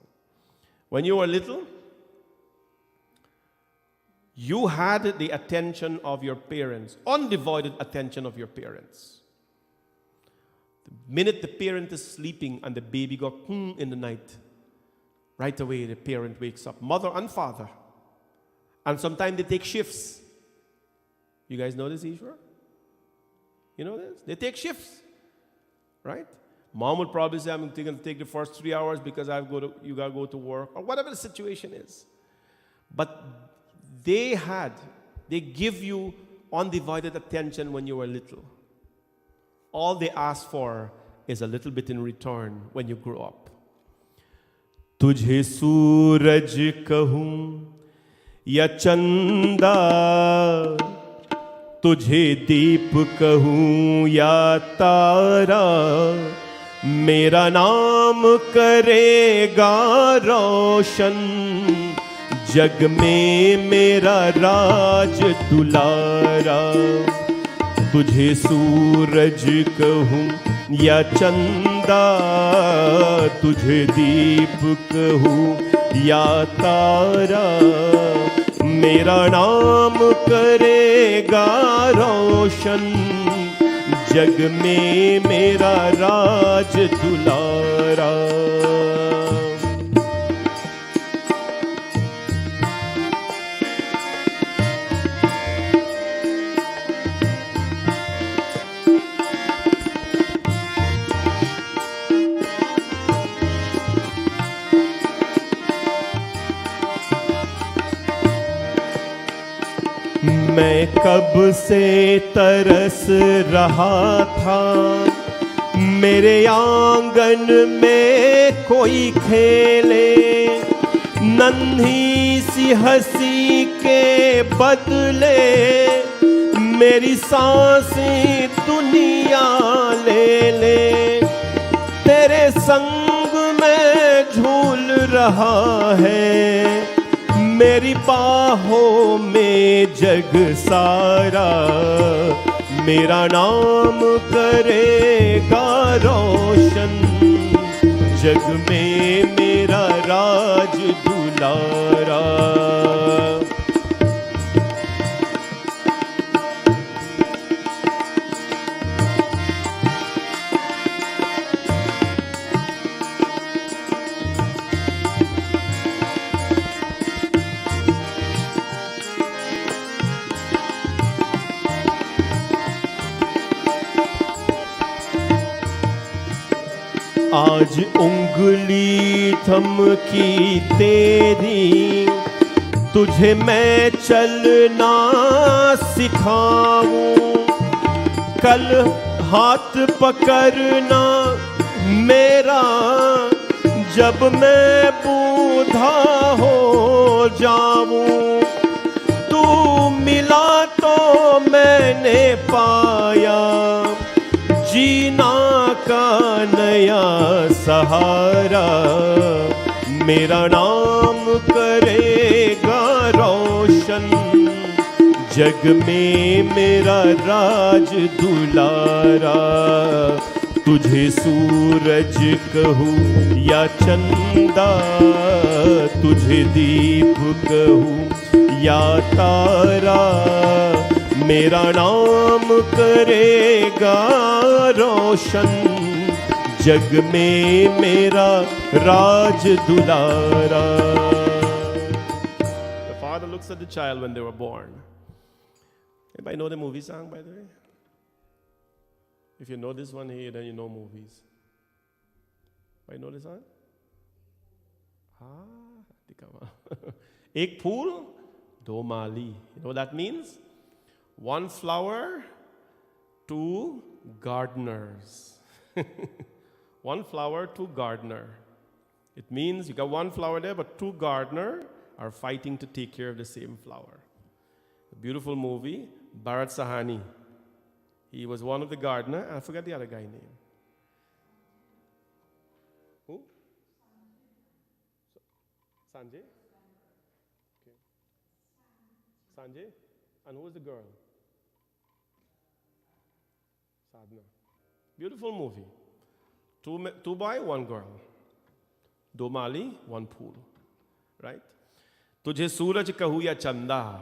When you were little, you had the attention of your parents, undivided attention of your parents. The minute the parent is sleeping and the baby got in the night, right away the parent wakes up, mother and father. And sometimes they take shifts. You guys know this, Ishwar? You know this? They take shifts, right? Mom would probably say, I'm going to take the first 3 hours because you got to go to work, or whatever the situation is. But they give you undivided attention when you were little. All they ask for is a little bit in return when you grow up. तुझे सूरज कहूं या चंदा, तुझे दीप कहूं या तारा, मेरा नाम करेगा रोशन, जग में मेरा राज दुलारा. तुझे सूरज कहूं या चंदा, तुझे दीप कहूं या तारा, मेरा नाम करेगा रोशन, जग में मेरा राज दुलारा. मैं कब से तरस रहा था, मेरे आंगन में कोई खेले, नन्ही सी हंसी के बदले मेरी सांसें दुनिया ले ले. तेरे संग में झूल रहा है, मेरी बाहों में जग सारा, मेरा नाम करेगा रोशन, जग में मेरा राज दुलारा. आज उंगली थमकी तेरी, तुझे मैं चलना सिखाऊं, कल हाथ पकड़ना मेरा, जब मैं बूढ़ा हो जाऊं. तू मिला तो मैंने पाया, जीना का नया सहारा, मेरा नाम करेगा रोशन, जग में मेरा राज दुलारा. तुझे सूरज कहूं या चंदा, तुझे दीप कहूं या तारा, मेरा नाम करेगा रोशन, जग में मेरा राज दुलारा. The father looks at the child when they were born. Anybody know the movie song, by the way? If you know this one here, then you know movies. Anybody know this one? Ek phool, do mali. You know what that means? One flower, two gardeners. One flower, two gardener. It means you got one flower there, but two gardeners are fighting to take care of the same flower. A beautiful movie, Bharat Sahani. He was one of the gardener. I forget the other guy name. Who? Sanjay? Okay. Sanjay? And who was the girl? Sadhna. Beautiful movie. Two boy, one girl. दो माली, one pool. Right? तुझे सूरज कहूँ या चंदा.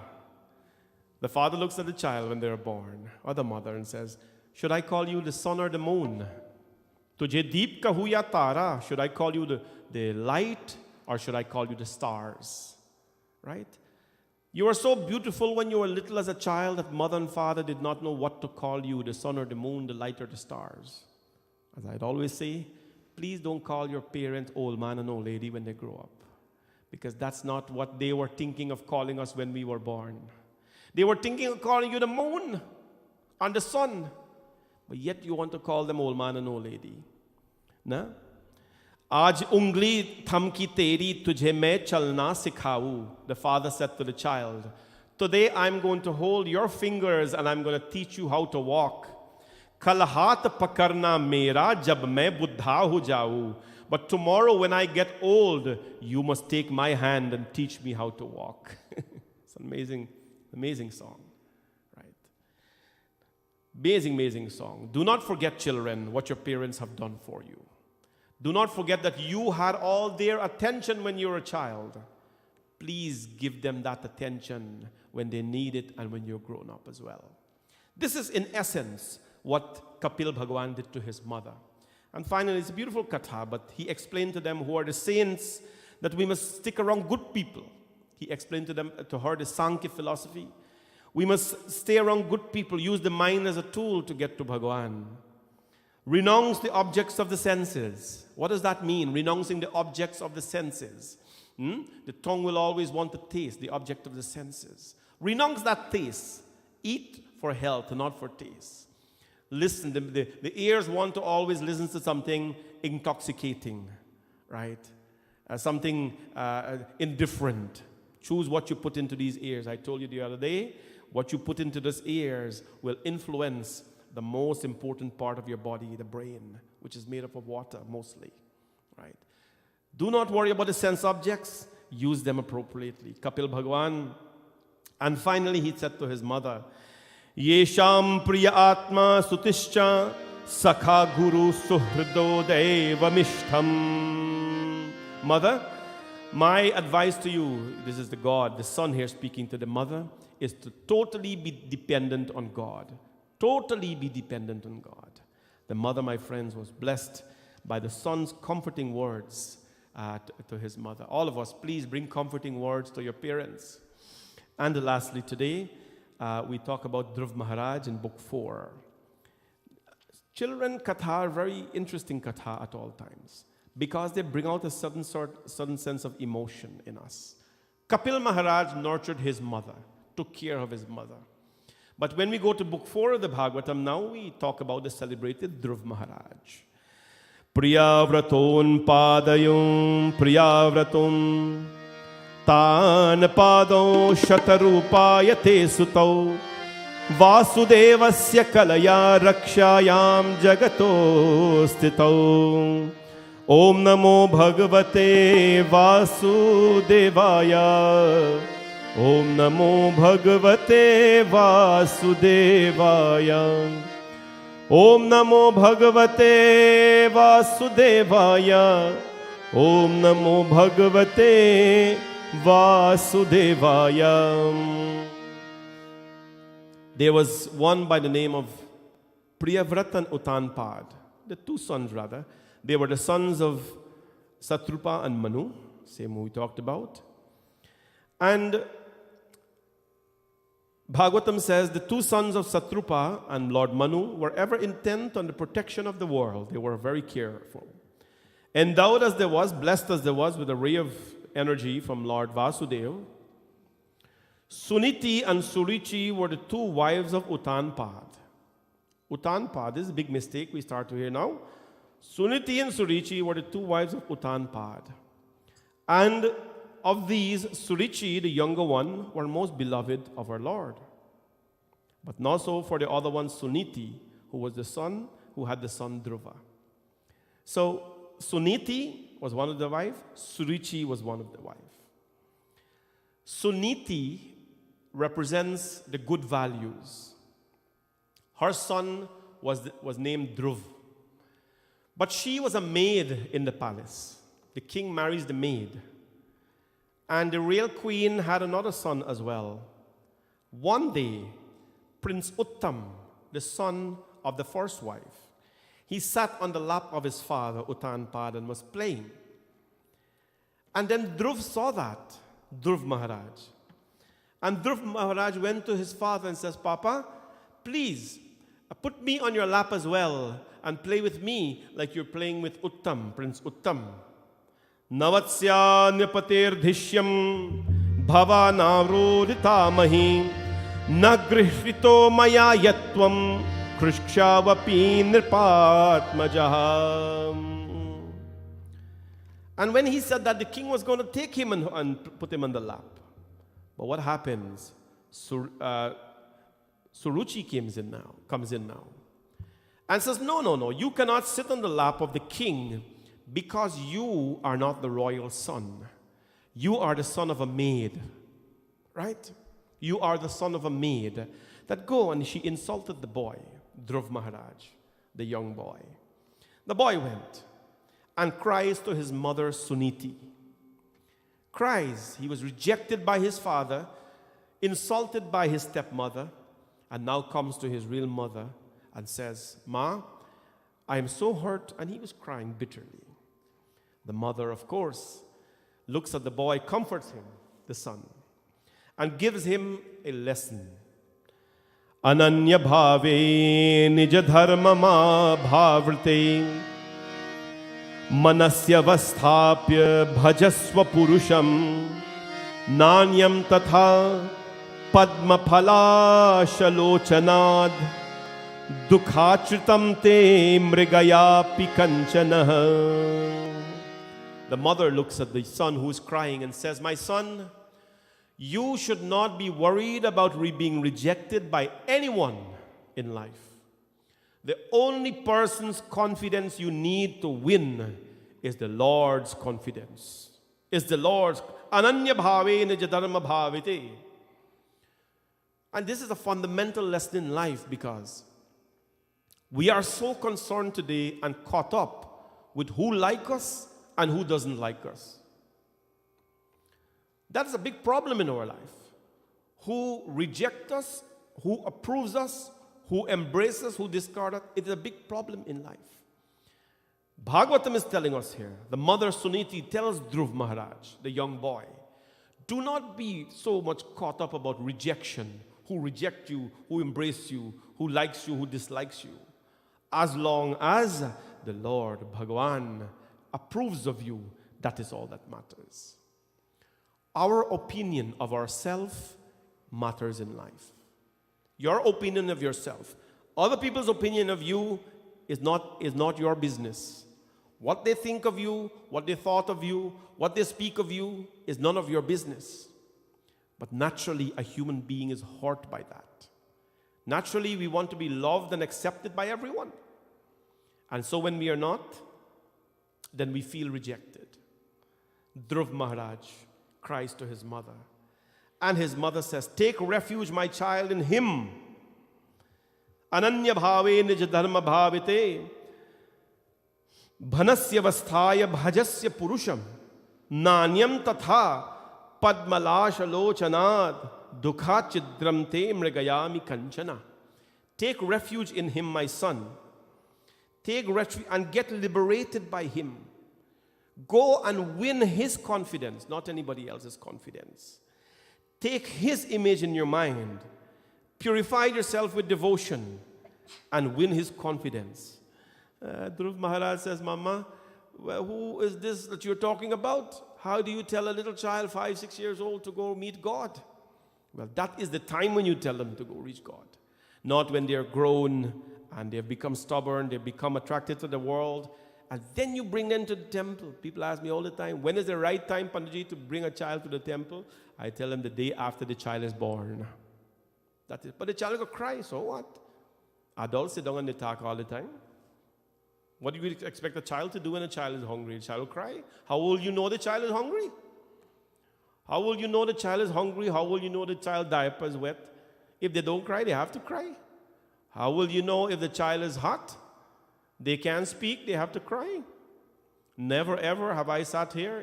The father looks at the child when they are born, or the mother, and says, should I call you the sun or the moon? तुझे दीप कहूँ या तारा. Should I call you the light, or should I call you the stars? Right? You were so beautiful when you were little as a child that mother and father did not know what to call you, the sun or the moon, the light or the stars. As I'd always say, please don't call your parents old man and old lady when they grow up, because that's not what they were thinking of calling us when we were born. They were thinking of calling you the moon and the sun, but yet you want to call them old man and old lady. Na? आज उंगली थमकी तेरी तुझे मैं चलना सिखाऊं. The father said to the child, today I'm going to hold your fingers and I'm going to teach you how to walk. कल हाथ पकड़ना मेरा जब मैं बुढ़ा हो जाऊं. But tomorrow when I get old, you must take my hand and teach me how to walk. It's an amazing song, right? Amazing song. Do not forget, children, what your parents have done for you. Do not forget that you had all their attention when you were a child. Please give them that attention when they need it and when you're grown up as well. This is in essence what Kapil Bhagwan did to his mother. And finally, it's a beautiful katha, but he explained to them who are the saints that we must stick around good people. He explained to her the Sankhya philosophy. We must stay around good people, use the mind as a tool to get to Bhagwan. Renounce the objects of the senses. What does that mean? Renouncing the objects of the senses. The tongue will always want to taste the object of the senses. Renounce that taste. Eat for health, not for taste. Listen, the ears want to always listen to something intoxicating, right? Something indifferent. Choose what you put into these ears. I told you the other day, what you put into those ears will influence the most important part of your body, the brain, which is made up of water mostly, right? Do not worry about the sense objects. Use them appropriately. Kapil Bhagwan. And finally, he said to his mother, Yesham priya atma sutischa sakha guru suhrido devamishtham. Mother, my advice to you, this is the God, the son here speaking to the mother, is to totally be dependent on God. Totally be dependent on God. The mother, my friends, was blessed by the son's comforting words to his mother. All of us, please bring comforting words to your parents. And lastly, today, we talk about Dhruv Maharaj in book 4. Children katha are very interesting katha at all times because they bring out a sudden sense of emotion in us. Kapil Maharaj nurtured his mother, took care of his mother. But when we go to book 4 of the Bhagavatam, now we talk about the celebrated Dhruv Maharaj. Priyavraton padayum priyavratum tan padon shatarupayate sutau vasudevasya kalaya rakshayam jagato stitau. Om namo bhagavate vasudevaya. Om namo bhagavate vasudevaya. Om namo bhagavate vasudevaya. Om namo bhagavate vasudevaya. There was one by the name of Priyavrata and Utanpad, the two sons rather. They were the sons of Satrupa and Manu, same who we talked about. And Bhagavatam says the two sons of Satrupa and Lord Manu were ever intent on the protection of the world. They were very careful. Endowed as they was, blessed as they was with a ray of energy from Lord Vasudeva, Suniti and Surichi were the two wives of Utanpad. Utanpad, this is a big mistake we start to hear now. Suniti and Surichi were the two wives of Utanpad. And of these, Surichi, the younger one, were most beloved of our Lord. But not so for the other one, Suniti, who was the son, who had the son Dhruva. So, Suniti was one of the wives, Surichi was one of the wives. Suniti represents the good values. Her son was named Dhruv. But she was a maid in the palace. The king marries the maid. And the real queen had another son as well. One day, Prince Uttam, the son of the first wife, he sat on the lap of his father, Uttanpad, and was playing. And then Dhruv saw that, Dhruv Maharaj. And Dhruv Maharaj went to his father and says, Papa, please put me on your lap as well and play with me like you're playing with Uttam, Prince Uttam. Navatsya nyapater dhishyam bhava navrodita mahi nagrihito maya yatvam krishkshavapī nirpatmajaha. And when he said that, the king was going to take him and put him on the lap. But what happens? Suruchi comes in now and says, no, you cannot sit on the lap of the king because you are not the royal son. You are the son of a maid, right? You are the son of a maid. That go, and she insulted the boy, Dhruv Maharaj, the young boy. The boy went and cries to his mother Suniti. Cries. He was rejected by his father, insulted by his stepmother, and now comes to his real mother and says, Ma, I am so hurt, and he was crying bitterly. The mother, of course, looks at the boy, comforts him, the son, and gives him a lesson. Ananya bhave nija dharma ma bhavrte manasya vasthapya bhajasva purusham nanyam tatha padma phala shalochanad dukhachitam te mrigayapi kanchana. The mother looks at the son who is crying and says, my son, you should not be worried about being rejected by anyone in life. The only person's confidence you need to win is the Lord's confidence. Is the Lord's. Ananya bhave nija dharma bhavite. And this is a fundamental lesson in life, because we are so concerned today and caught up with who likes us and who doesn't like us. That's a big problem in our life. Who rejects us, who approves us, who embraces us, who discards us. It is a big problem in life. Bhagavatam is telling us here, the mother Suniti tells Dhruv Maharaj, the young boy, do not be so much caught up about rejection, who reject you, who embrace you, who likes you, who dislikes you. As long as the Lord, Bhagavan, approves of you, that is all that matters. Our opinion of ourselves matters in life. Your opinion of yourself. Other people's opinion of you is not your business. What they think of you, what they thought of you, what they speak of you is none of your business. But naturally, a human being is hurt by that. Naturally, we want to be loved and accepted by everyone. And so when we are not, then we feel rejected. Dhruv Maharaj cries to his mother. And his mother says, take refuge, my child, in him. Ananya bhave nija dharma bhavite bhanasya vasthaya bhajasya purusham nanyam tatha padmalasha lochanad dukha chidramte mrigayami kanchana. Take refuge in him, my son. Take refuge and get liberated by him. Go and win his confidence, not anybody else's confidence. Take his image in your mind. Purify yourself with devotion and win his confidence. Dhruv Maharaj says, Mama, well, who is this that you're talking about? How do you tell a little child, 5, 6 years old, to go meet God? Well, that is the time when you tell them to go reach God. Not when they're grown and they've become stubborn, they've become attracted to the world, and then you bring them to the temple. People ask me all the time, when is the right time, Panditji, to bring a child to the temple? I tell them the day after the child is born. That is, but the child will cry, so what? Adults sit down and they talk all the time. What do you expect a child to do when a child is hungry? The child will cry. How will you know the child is hungry? How will you know the child is hungry? How will you know the child's diaper is wet? If they don't cry, they have to cry. How will you know if the child is hot? They can't speak, they have to cry. Never ever have I sat here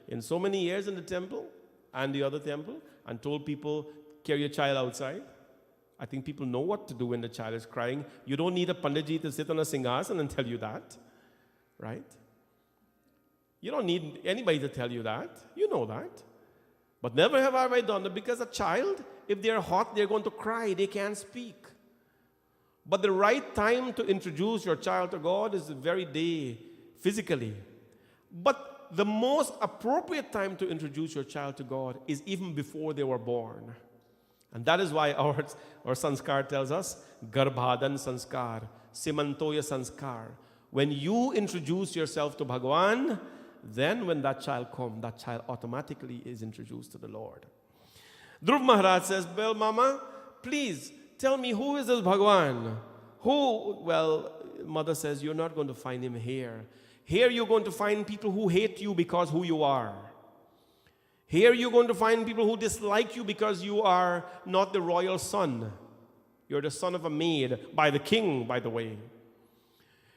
in so many years in the temple and the other temple and told people, carry your child outside. I think people know what to do when the child is crying. You don't need a Panditji to sit on a singhasan and tell you that, right? You don't need anybody to tell you that. You know that. But never have I done it, because a child, if they're hot, they're going to cry. They can't speak. But the right time to introduce your child to God is the very day, physically. But the most appropriate time to introduce your child to God is even before they were born. And that is why our sanskar tells us, Garbhadan sanskar, Simantoya sanskar. When you introduce yourself to Bhagavan, then when that child comes, that child automatically is introduced to the Lord. Dhruv Maharaj says, well, Mama, please tell me, who is this Bhagavan? Who? Well, mother says, you're not going to find him here. Here you're going to find people who hate you because who you are. Here you're going to find people who dislike you because you are not the royal son. You're the son of a maid, by the king, by the way.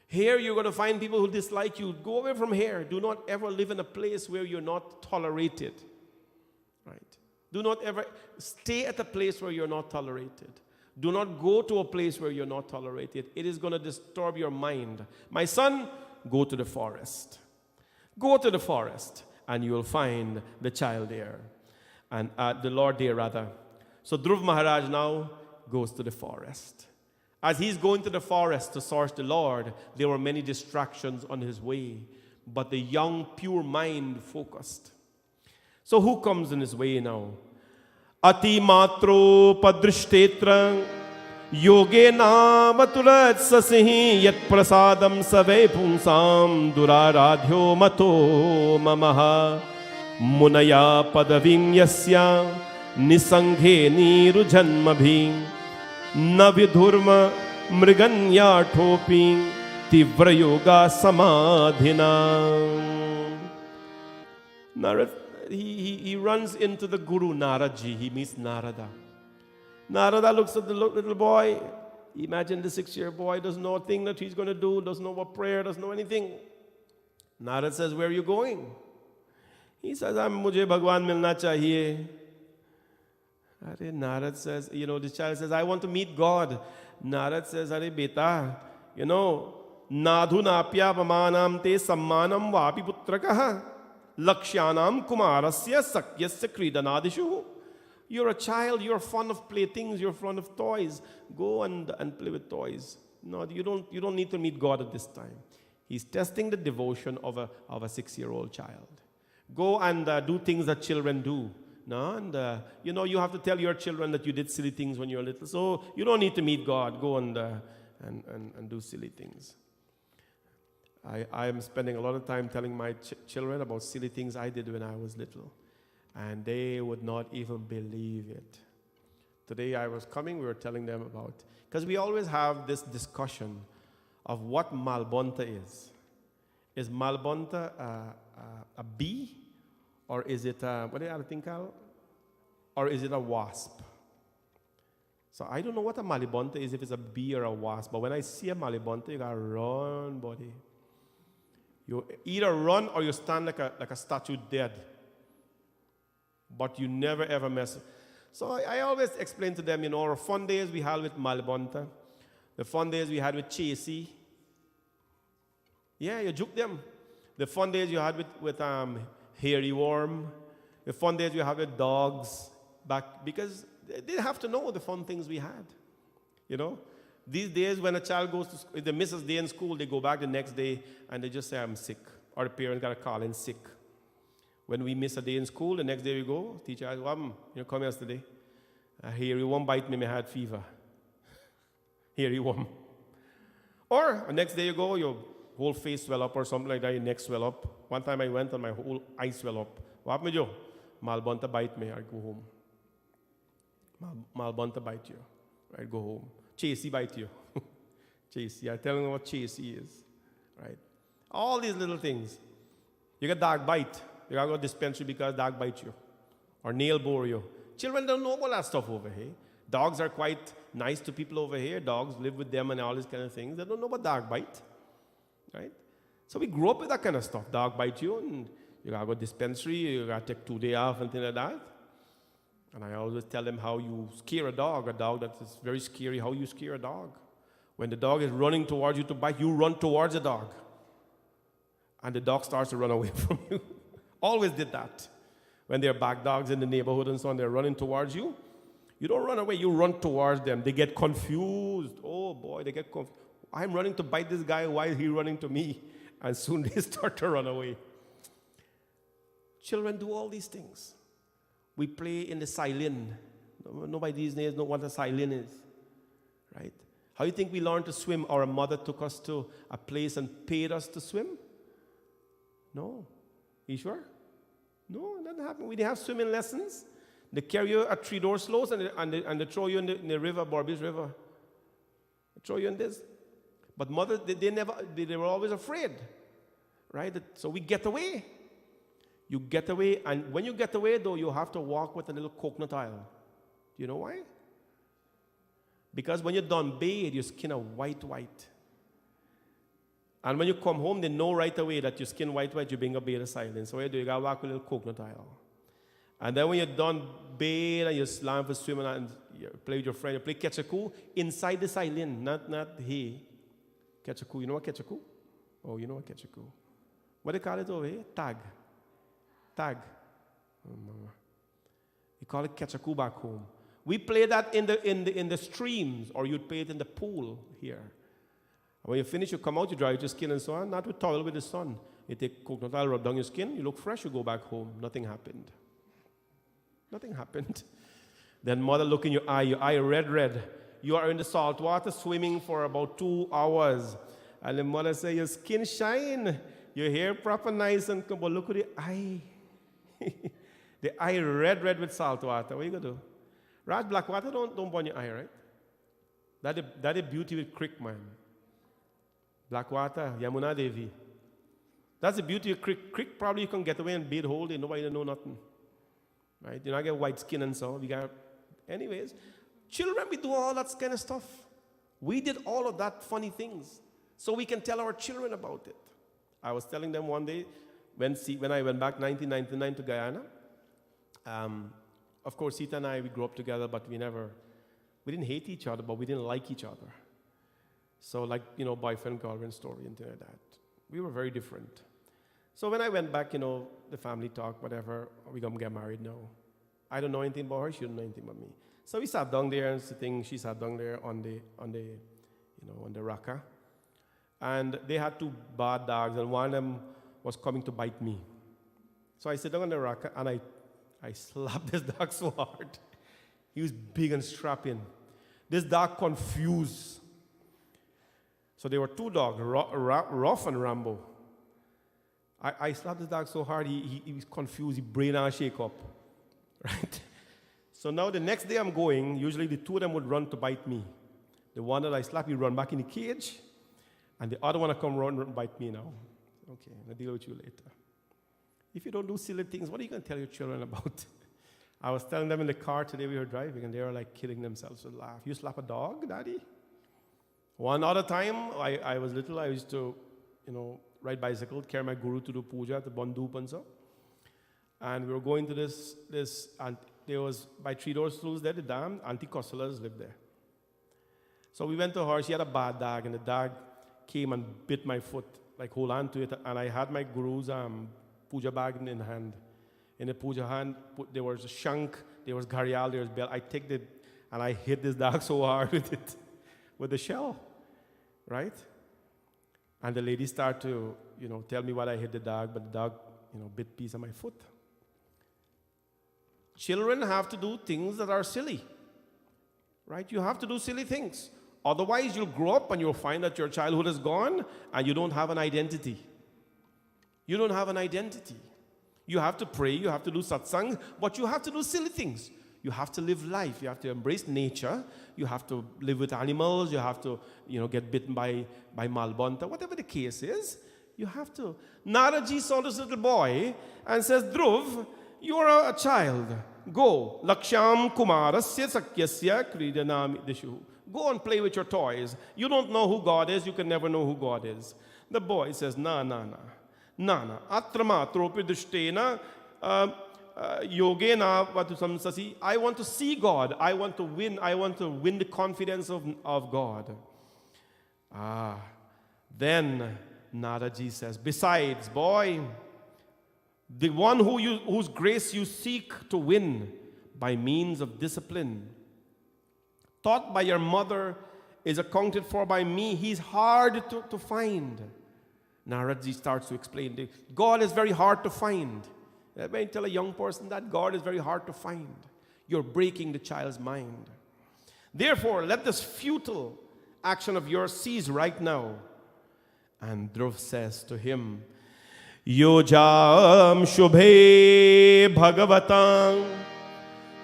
Here you're going to find people who dislike you. Go away from here. Do not ever live in a place where you're not tolerated. Right? Do not ever stay at a place where you're not tolerated. Do not go to a place where you're not tolerated. It is going to disturb your mind. My son, go to the forest. Go to the forest, and you will find the child there. And the Lord there, rather. So Dhruv Maharaj now goes to the forest. As he's going to the forest to search the Lord, there were many distractions on his way. But the young, pure mind focused. So who comes in his way now? Ati matro padrishthetra yoge namaturat sasihi yat prasadam save punsam duraradhyo mato mamaha munaya padavim yasya nisanghe nirujanmabhi navidhurma mriganya thopi tivra yoga samadhina. Narad, he runs into the Guru Naradji. He meets Narada. Narada looks at the little boy. Imagine the 6-year boy doesn't know a thing that he's going to do, doesn't know what prayer, doesn't know anything. Narada says, where are you going? He says, mujhe Bhagwan milna chahiye. Narad says, the child says, I want to meet God. Narad says, beta, nadhu napya pamanam te sammanam vapi putrakaha lakshyanam kumarasya sakyasya kridanadishu. You're a child, you're fond of playthings, you're fond of toys. Go and play with toys. No, you don't need to meet God at this time. He's testing the devotion of a 6-year-old child. Go and do things that children do. No, and you have to tell your children that you did silly things when you were little. So you don't need to meet God. Go and do silly things. I am spending a lot of time telling my children about silly things I did when I was little. And they would not even believe it. Today I was coming, we were telling them about, because we always have this discussion of what Malbonta is. Is Malbonta a bee? Or is it what did I think of? Or is it a wasp? So I don't know what a Malibonta is, if it's a bee or a wasp. But when I see a Malibonta, you gotta run, buddy. You either run or you stand like a statue dead. But you never ever mess. So I always explain to them, our fun days we had with Malibonta, the fun days we had with Chasey. Yeah, you juke them. The fun days you had with hairy worm, the fun days we have with dogs back, because they have to know the fun things we had. These days when a child goes to school, if they miss a day in school, they go back the next day and they just say, I'm sick. Or the parent got a call in sick. When we miss a day in school, the next day we go, teacher says, come yesterday. Hairy worm bite me, I had fever. Hairy worm. Or the next day you go, your whole face swell up or something like that, your neck swell up. One time I went and my whole eye swell up. What happened to you? Malbonta bite me, I go home. Malbonta bite you, right? Go home. Chasey bite you. Chasey, I tell them what Chasey is, right? All these little things. You get dog bite. You gotta go to dispensary because dog bite you. Or nail bore you. Children don't know all that stuff over here. Dogs are quite nice to people over here. Dogs live with them and all these kind of things. They don't know about dog bite. right? So we grew up with that kind of stuff. Dog bite you, and you gotta go to dispensary, you gotta take 2 days off and things like that. And I always tell them how you scare a dog that is very scary, how you scare a dog. When the dog is running towards you to bite, you run towards the dog. And the dog starts to run away from you. Always did that. When there are back dogs in the neighborhood and so on, they're running towards you. You don't run away, you run towards them. They get confused. Oh boy, they get confused. I'm running to bite this guy, why is he running to me? And soon they start to run away. Children do all these things. We play in the silent. Nobody these days knows what a silent is, right? How do you think we learned to swim? Our mother took us to a place and paid us to swim? No. You sure? No, that didn't happen. We didn't have swimming lessons. They carry you at 3-door slows and they throw you in the river, Barbies River. They throw you in this. But mothers, they were always afraid, right? So we get away. You get away, and when you get away, though, you have to walk with a little coconut oil. Do you know why? Because when you're done bathe, your skin are white. And when you come home, they know right away that your skin white, you bring a bathe of silence. So what do? You gotta walk with a little coconut oil. And then when you're done bathe and you're slam for swimming and you play with your friend, you play catch-a-coo inside the silent, not he. Catch-a-coo, you know what catch-a-coo? Oh, you know what catch-a-coo. What do they call it over here? Tag. Oh, mama. We call it catch-a-coo back home. We play that in the streams, or you'd play it in the pool here. When you finish, you come out, you dry your skin and so on, not with towel, with the sun. You take coconut oil, rub down your skin, you look fresh, you go back home. Nothing happened. Then mother look in your eye red. You are in the salt water swimming for about 2 hours. And the mother say, your skin shine, your hair proper nice and come, but look at the eye. The eye red with salt water. What are you going to do? Raj, black water don't burn your eye, right? That the beauty with creek, man. Black water, Yamuna Devi. That's the beauty of creek. Creek probably you can get away and bathe whole day. Nobody know nothing. Right? You not get white skin and so. Anyways, children, we do all that kind of stuff. We did all of that funny things. So we can tell our children about it. I was telling them one day, when I went back 1999 to Guyana, of course, Sita and I, we grew up together, but we didn't hate each other, but we didn't like each other. So like, boyfriend, girlfriend story and things like that. We were very different. So when I went back, the family talk, whatever, we're going to get married now. I don't know anything about her, she don't know anything about me. So we sat down there and she sat down there on the rocker. And they had 2 bad dogs, and one of them was coming to bite me. So I sat down on the rocker and I slapped this dog so hard. He was big and strapping. This dog confused. So there were 2 dogs, Rough and Rambo. I slapped this dog so hard, he was confused, his brain all shake up. Right? So now the next day I'm going, usually the 2 of them would run to bite me. The one that I slapped, he run back in the cage, and the other one will come run and bite me now. Okay, I'll deal with you later. If you don't do silly things, what are you going to tell your children about? I was telling them in the car today we were driving, and they were like killing themselves with laugh. You slap a dog, Daddy? One other time, I was little, I used to, ride bicycle, carry my guru to do puja, to Bandup and so. And we were going to this and there was, by 3-door sluice there, the dam, Auntie Costellas lived there. So we went to her, she had a bad dog, and the dog came and bit my foot, like hold on to it, and I had my guru's puja bag in hand. In the puja hand, there was a shank, there was gharial, there was bell. I take it, and I hit this dog so hard with it, with the shell, right? And the lady started to, tell me what I hit the dog, but the dog, bit piece of my foot. Children have to do things that are silly, right? You have to do silly things. Otherwise, you'll grow up and you'll find that your childhood is gone and you don't have an identity. You don't have an identity. You have to pray, you have to do satsang, but you have to do silly things. You have to live life. You have to embrace nature. You have to live with animals. You have to, get bitten by Malbonta. Whatever the case is, you have to. Naraji saw this little boy and says, Dhruv, you are a child. Go. Laksham kumarasya sakyasya kridanami dishu. Go and play with your toys. You don't know who God is. You can never know who God is. The boy says, na, atrama tropi drishtena yogena vatusam sasi. I want to see God. I want to win the confidence of God. Then Naraji says, besides, boy, the one whose grace you seek to win by means of discipline, taught by your mother, is accounted for by me. He's hard to find. Naraji starts to explain, God is very hard to find. When you tell a young person that God is very hard to find, you're breaking the child's mind. Therefore, let this futile action of yours cease right now. And Dhruv says to him, Yojam Shubhe Bhagavatam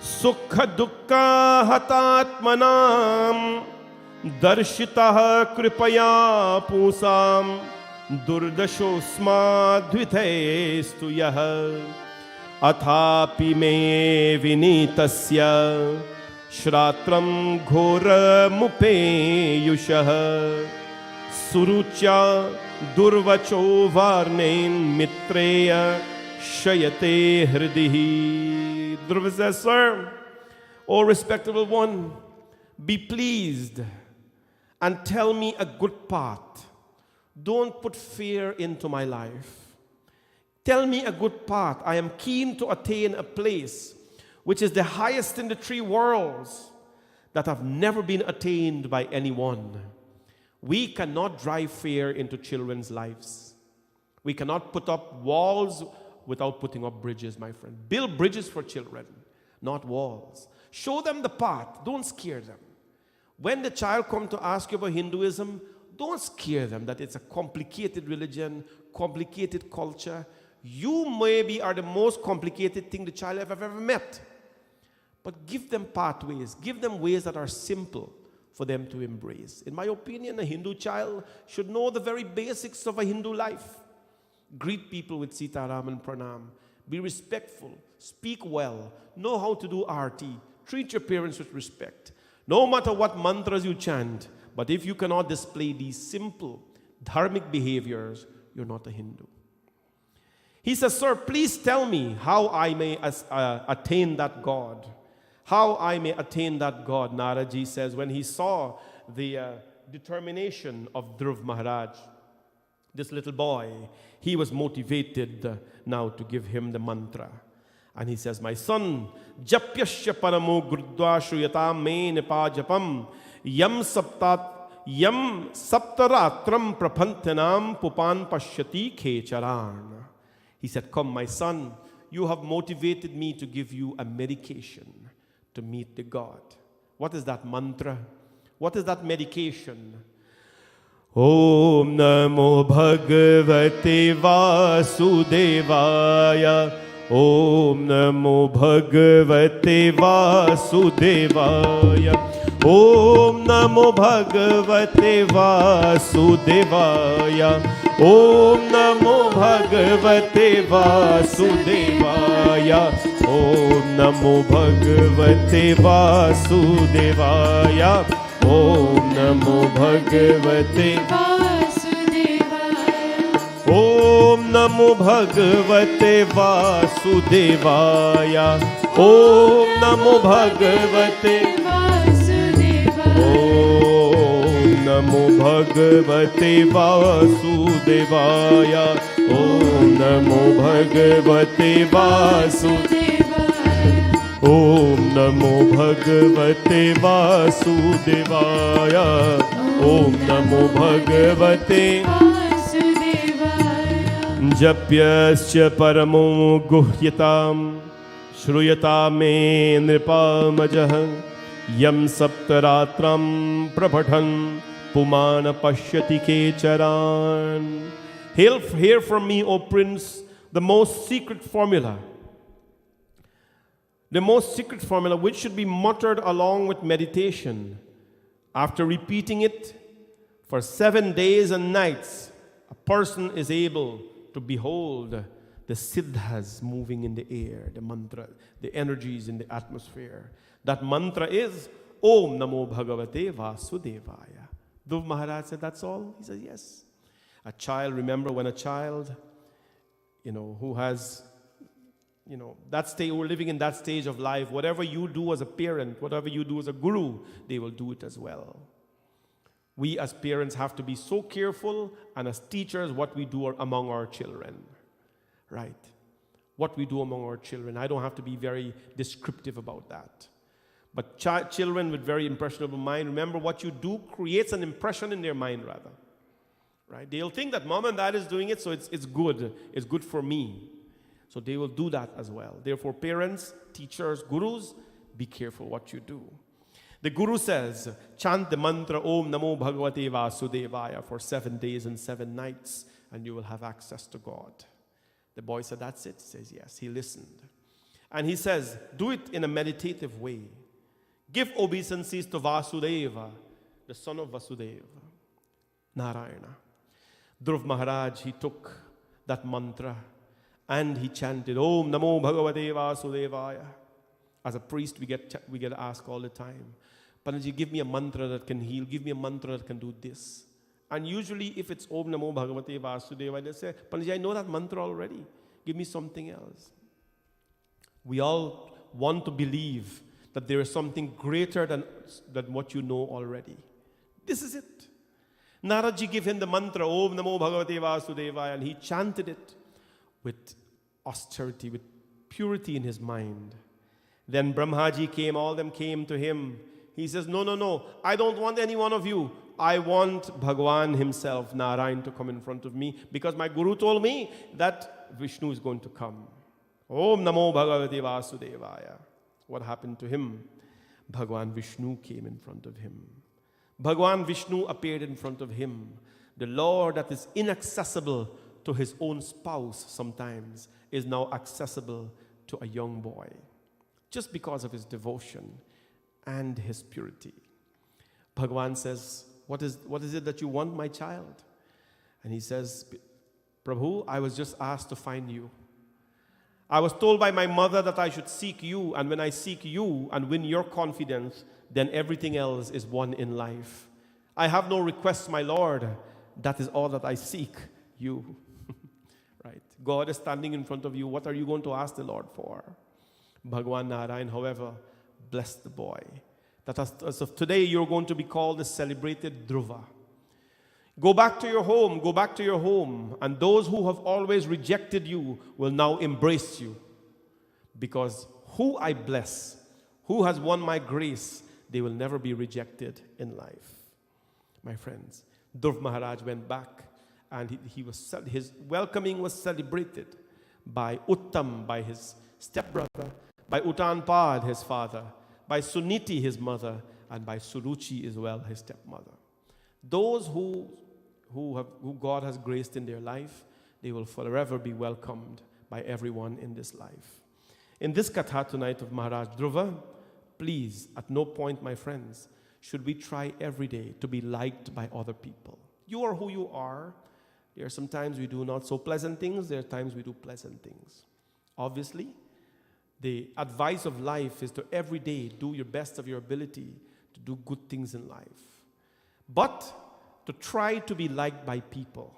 Sukha Dukkha Hatatmanam Darshitah Kripaya Pusam Durdashosma Dvitestu Yaha Athapi Me Vinitasya Shratram Ghora Mupe Yushaha Surucha Durvacho Varnain Mitreya Shayate Hridihi. Dhruva says, sir, O respectable one, be pleased and tell me a good path. Don't put fear into my life. Tell me a good path. I am keen to attain a place which is the highest in the three worlds that have never been attained by anyone. We cannot drive fear into children's lives. We cannot put up walls without putting up bridges, my friend. Build bridges for children, not walls. Show them the path. Don't scare them. When the child comes to ask you about Hinduism, don't scare them that it's a complicated religion, complicated culture. You maybe are the most complicated thing the child have ever met. But give them pathways. Give them ways that are simple for them to embrace. In my opinion, a Hindu child should know the very basics of a Hindu life. Greet people with Sitaram and Pranam. Be respectful. Speak well. Know how to do arti. Treat your parents with respect. No matter what mantras you chant, but if you cannot display these simple dharmic behaviors, you're not a Hindu. He says, sir, please tell me how I may attain that God. How I may attain that God. Naraji says, when he saw the determination of Dhruv Maharaj, this little boy, he was motivated now to give him the mantra. And he says, my son, Japyasya paramo gurdva shruyatam me nipajapam yam saptaratram prapanthanam pupan pashyati kecharan. He said, come, my son, you have motivated me to give you a medication to meet the God. What is that mantra? What is that medication? Om Namo Bhagavate Vasudevaya. Om Namo Bhagavate Vasudevaya. Om Namo Bhagavate Vasudevaya. Om Namo Bhagavate Vasudevaya. Om Namo Bhagavate Vasudevaya. Om Namo Bhagavate Vasudevaya. Om Namo Bhagavate Vasudevaya. Om Namo Bhagavate Vasudevaya. Om Namo Bhagavate Vasudevaya. Om Namo Bhagavate Vasudevaya. Om Namo Bhagavate Vasudevaya. Om Namo Bhagavate Vasudevaya. Japyasya paramo guhyatam shruyata me nripamajah yam saptaratram prabhatan pumana pashyati kecharan. Hear from me, O Prince, the most secret formula. The most secret formula which should be muttered along with meditation. After repeating it for 7 days and nights, a person is able to behold the siddhas moving in the air, the mantra, the energies in the atmosphere. That mantra is Om Namo Bhagavate Vasudevaya. Dhruv Maharaj said, that's all? He said, yes. A child, remember when a child, who has, that stage, we're living in that stage of life, whatever you do as a parent, whatever you do as a guru, they will do it as well. We as parents have to be so careful, and as teachers, what we do among our children, right? What we do among our children. I don't have to be very descriptive about that. But children with very impressionable mind, remember what you do creates an impression in their mind rather. Right? They'll think that mom and dad is doing it, so it's good. It's good for me. So they will do that as well. Therefore, parents, teachers, gurus, be careful what you do. The guru says, chant the mantra Om Namo Bhagavate Vasudevaya for 7 days and 7 nights, and you will have access to God. The boy said, that's it. He says, yes. He listened. And he says, do it in a meditative way. Give obeisances to Vasudeva, the son of Vasudeva, Narayana. Dhruv Maharaj, he took that mantra and he chanted, Om Namo Bhagavate Vasudevaya. As a priest, we get asked all the time, Panaji, give me a mantra that can heal. Give me a mantra that can do this. And usually, if it's Om Namo Bhagavate Vasudevaya, they say, Panaji, I know that mantra already. Give me something else. We all want to believe that there is something greater than what you know already. This is it. Naraji gave him the mantra, Om Namo Bhagavate Vasudevaya, and he chanted it with austerity, with purity in his mind. Then Brahmaji came, all them came to him. He says, no, I don't want any one of you. I want Bhagwan himself, Narayan, to come in front of me, because my guru told me that Vishnu is going to come. Om Namo Bhagavate Vasudevaya. What happened to him? Bhagwan Vishnu came in front of him. Bhagwan Vishnu appeared in front of him. The Lord that is inaccessible to his own spouse sometimes is now accessible to a young boy, just because of his devotion and his purity. Bhagwan says, what is it that you want, my child? And he says, Prabhu, I was just asked to find you. I was told by my mother that I should seek you, and when I seek you and win your confidence, then everything else is won in life. I have no requests, my Lord. That is all that I seek, you. Right? God is standing in front of you. What are you going to ask the Lord for? Bhagwan Narayan, however, blessed the boy. That as of today, you're going to be called the celebrated Dhruva. Go back to your home, and those who have always rejected you will now embrace you. Because who I bless, who has won my grace, they will never be rejected in life. My friends, Dhruv Maharaj went back, and his welcoming was celebrated by Uttam, by his stepbrother, by Uttanpad, his father, by Suniti, his mother, and by Suruchi as well, his stepmother. Those who God has graced in their life, they will forever be welcomed by everyone in this life. In this katha tonight of Maharaj Dhruva, please, at no point, my friends, should we try every day to be liked by other people. You are who you are. There are some times we do not so pleasant things. There are times we do pleasant things. Obviously, the advice of life is to every day do your best of your ability to do good things in life. But to try to be liked by people,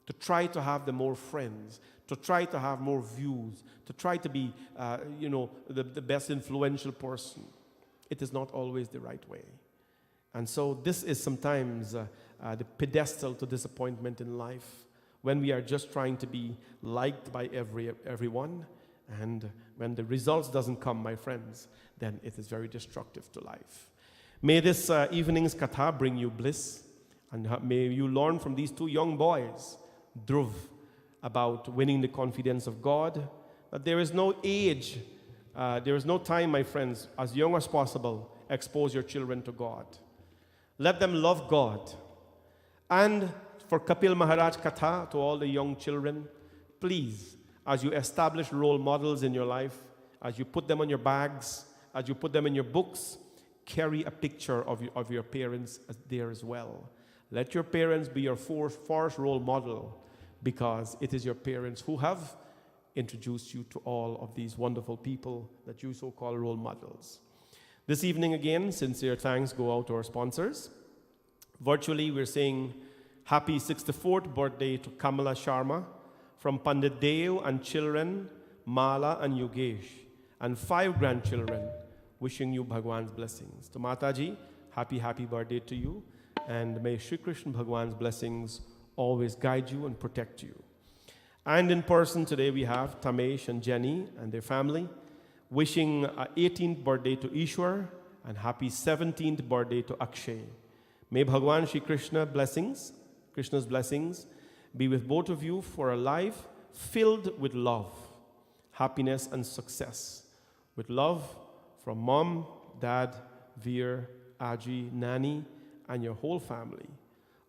to try to have the more friends, to try to have more views, to try to be, the best influential person. It is not always the right way. And so this is sometimes the pedestal to disappointment in life, when we are just trying to be liked by everyone, and when the results doesn't come, my friends, then it is very destructive to life. May this evening's katha bring you bliss, and may you learn from these two young boys, Dhruv, about winning the confidence of God, that there is no age, there is no time, my friends. As young as possible, expose your children to God. Let them love God. And for Kapil Maharaj Katha, to all the young children, please, as you establish role models in your life, as you put them on your bags, as you put them in your books, carry a picture of your parents there as well. Let your parents be your first role model, because it is your parents who have introduced you to all of these wonderful people that you so-call role models. This evening again, sincere thanks go out to our sponsors. Virtually, we're saying Happy 64th birthday to Kamala Sharma from Pandit Dev and children Mala and Yogesh and 5 grandchildren, wishing you Bhagwan's blessings. To Mataji, happy birthday to you, and may Shri Krishna Bhagwan's blessings always guide you and protect you. And in person today we have Tamesh and Jenny and their family, wishing an 18th birthday to Ishwar and happy 17th birthday to Akshay. May Bhagwan Shri Krishna's blessings be with both of you for a life filled with love, happiness and success. With love from Mom, Dad, Veer, Aji, Nani, and your whole family.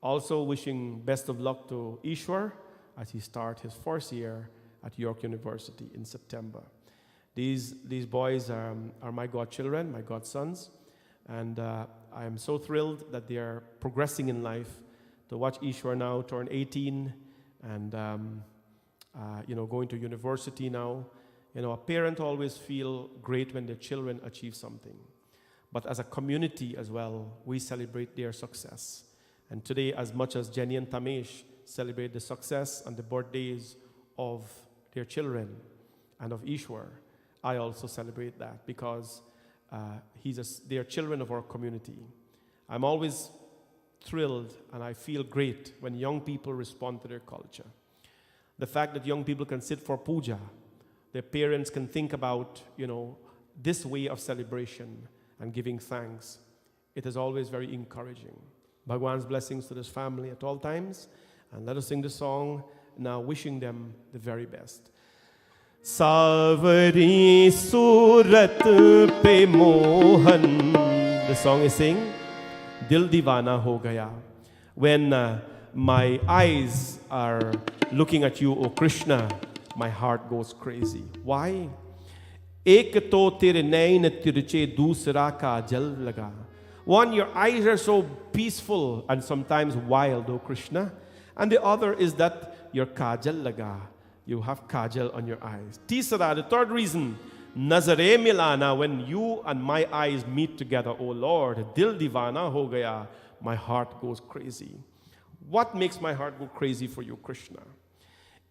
Also wishing best of luck to Ishwar as he starts his first year at York University in September. These boys are my godchildren, my godsons, and I am so thrilled that they are progressing in life. To watch Ishwar now turn 18 and going to university now. A parent always feel great when their children achieve something. But as a community as well, we celebrate their success. And today, as much as Jenny and Tamesh celebrate the success and the birthdays of their children and of Ishwar, I also celebrate that because they are children of our community. I'm always thrilled and I feel great when young people respond to their culture. The fact that young people can sit for puja, their parents can think about, this way of celebration and giving thanks. It is always very encouraging. Bhagwan's blessings to this family at all times. And let us sing the song now, wishing them the very best. Savari Surat Pe Mohan. The song is saying, Dil Divana Ho Gaya. When my eyes are looking at you, O Krishna, my heart goes crazy. Why? Ek to tere nain tirche dusra ka jal laga. One, your eyes are so peaceful and sometimes wild, O Krishna. And the other is that your kajal laga. You have kajal on your eyes. Tisra, the third reason, Nazare milana, when you and my eyes meet together, O Lord, dil divana ho gaya, my heart goes crazy. What makes my heart go crazy for you, Krishna?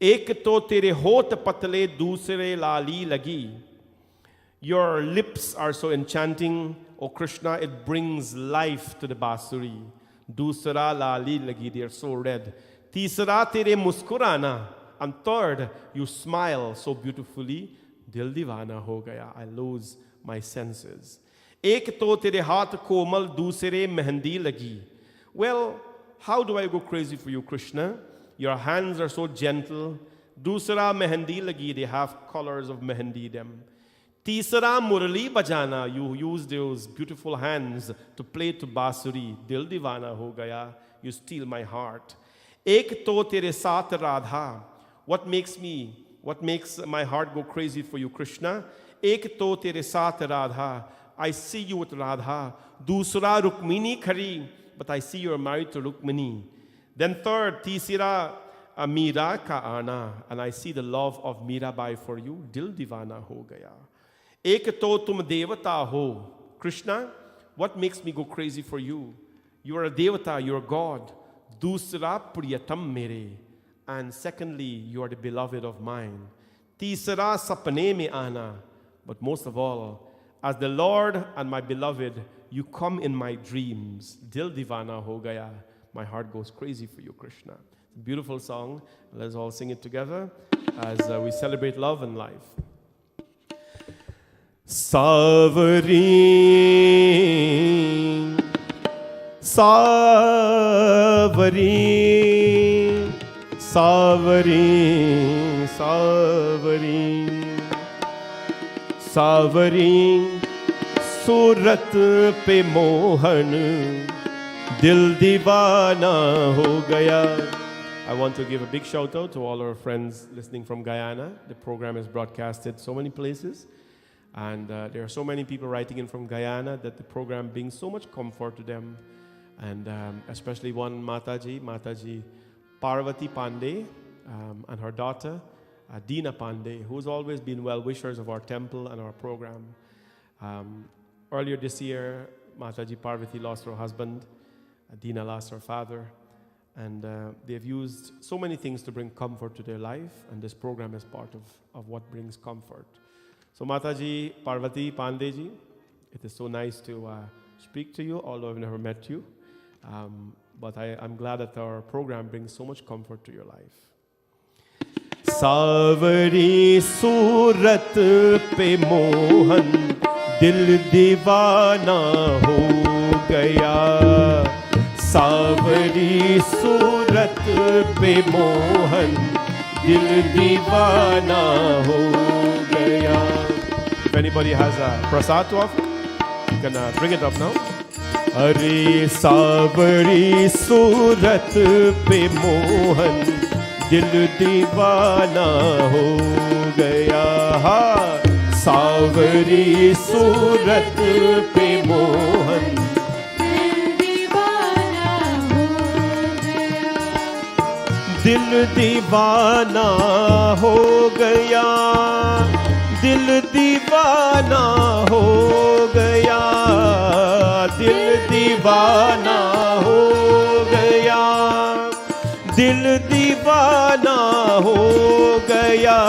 Ek to tere hot patle dusre lali lagi. Your lips are so enchanting, O Krishna, it brings life to the basuri. Dusra lali lagi, they are so red. Tisra tere muskurana. And third, you smile so beautifully. Dil divana ho gaya, I lose my senses. Ek to tere haath komal dusre mehendi lagi. Well, how do I go crazy for you, Krishna? Your hands are so gentle. Dusra mehendi lagi, they have colors of mehendi them. Tisra murali bajana, you use those beautiful hands to play to basuri. Dil divana ho gaya, you steal my heart. Ek to tere saath radha. What makes my heart go crazy for you, Krishna? Ek to tere saath radha. I see you with Radha. Dusra Rukmini khari, but I see you're married to Rukmini. Then third, Tisira Meera ka ana, and I see the love of Meerabai for you. Dil divana ho gaya. Ek to tum devata ho. Krishna, what makes me go crazy for you? You are a devata, you are God. Dusra priyatam mere. And secondly, you are the beloved of mine. Tisra sapne me ana. But most of all, as the Lord and my beloved, you come in my dreams. Dil divana ho gaya. My heart goes crazy for you, Krishna. It's a beautiful song. Let's all sing it together as we celebrate love and life. Savari, Savari, Savari, Savari, Savari, Surat pe mohan, dil divana ho gaya. I want to give a big shout out to all our friends listening from Guyana. The program is broadcasted so many places. And there are so many people writing in from Guyana that the program brings so much comfort to them. And especially one Mataji Parvati Pandey, and her daughter, Deena Pandey, who's always been well-wishers of our temple and our program. Earlier this year, Mataji Parvati lost her husband, Deena lost her father. And they've used so many things to bring comfort to their life, and this program is part of what brings comfort. So Mataji, Parvati, Pandeji, it is so nice to speak to you, although I've never met you. But I'm glad that our program brings so much comfort to your life. सावरी सूरत पे मोहन दिल दीवाना हो गया. सावरी सूरत पे मोहन दिल दीवाना हो गया. If anybody has a prasad to offer, you can bring it up now. अरे सावरी सूरत पे मोहन दिल दीवाना हो गया. सावरी सूरत पे मोहन दिल दीवाना हो गया. दिल दीवाना हो गया. दिल दीवाना हो गया. दिल दीवाना हो गया.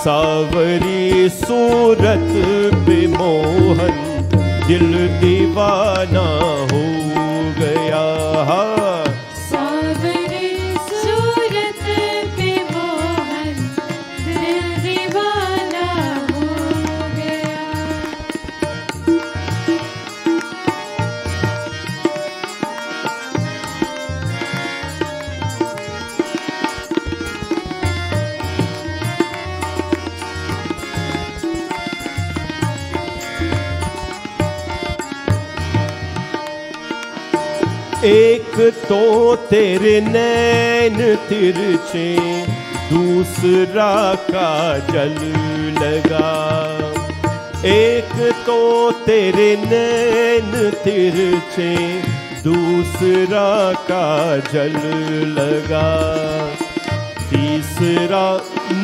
सावरी सूरत पे मोहन दिल दीवाना हो गया. सावरी सूरत पे मोहन दिल दीवाना हो गया. एक तो तेरे नैन तिरछे, दूसरा काजल लगा. एक तो तेरे नैन तिरछे, दूसरा काजल लगा. तीसरा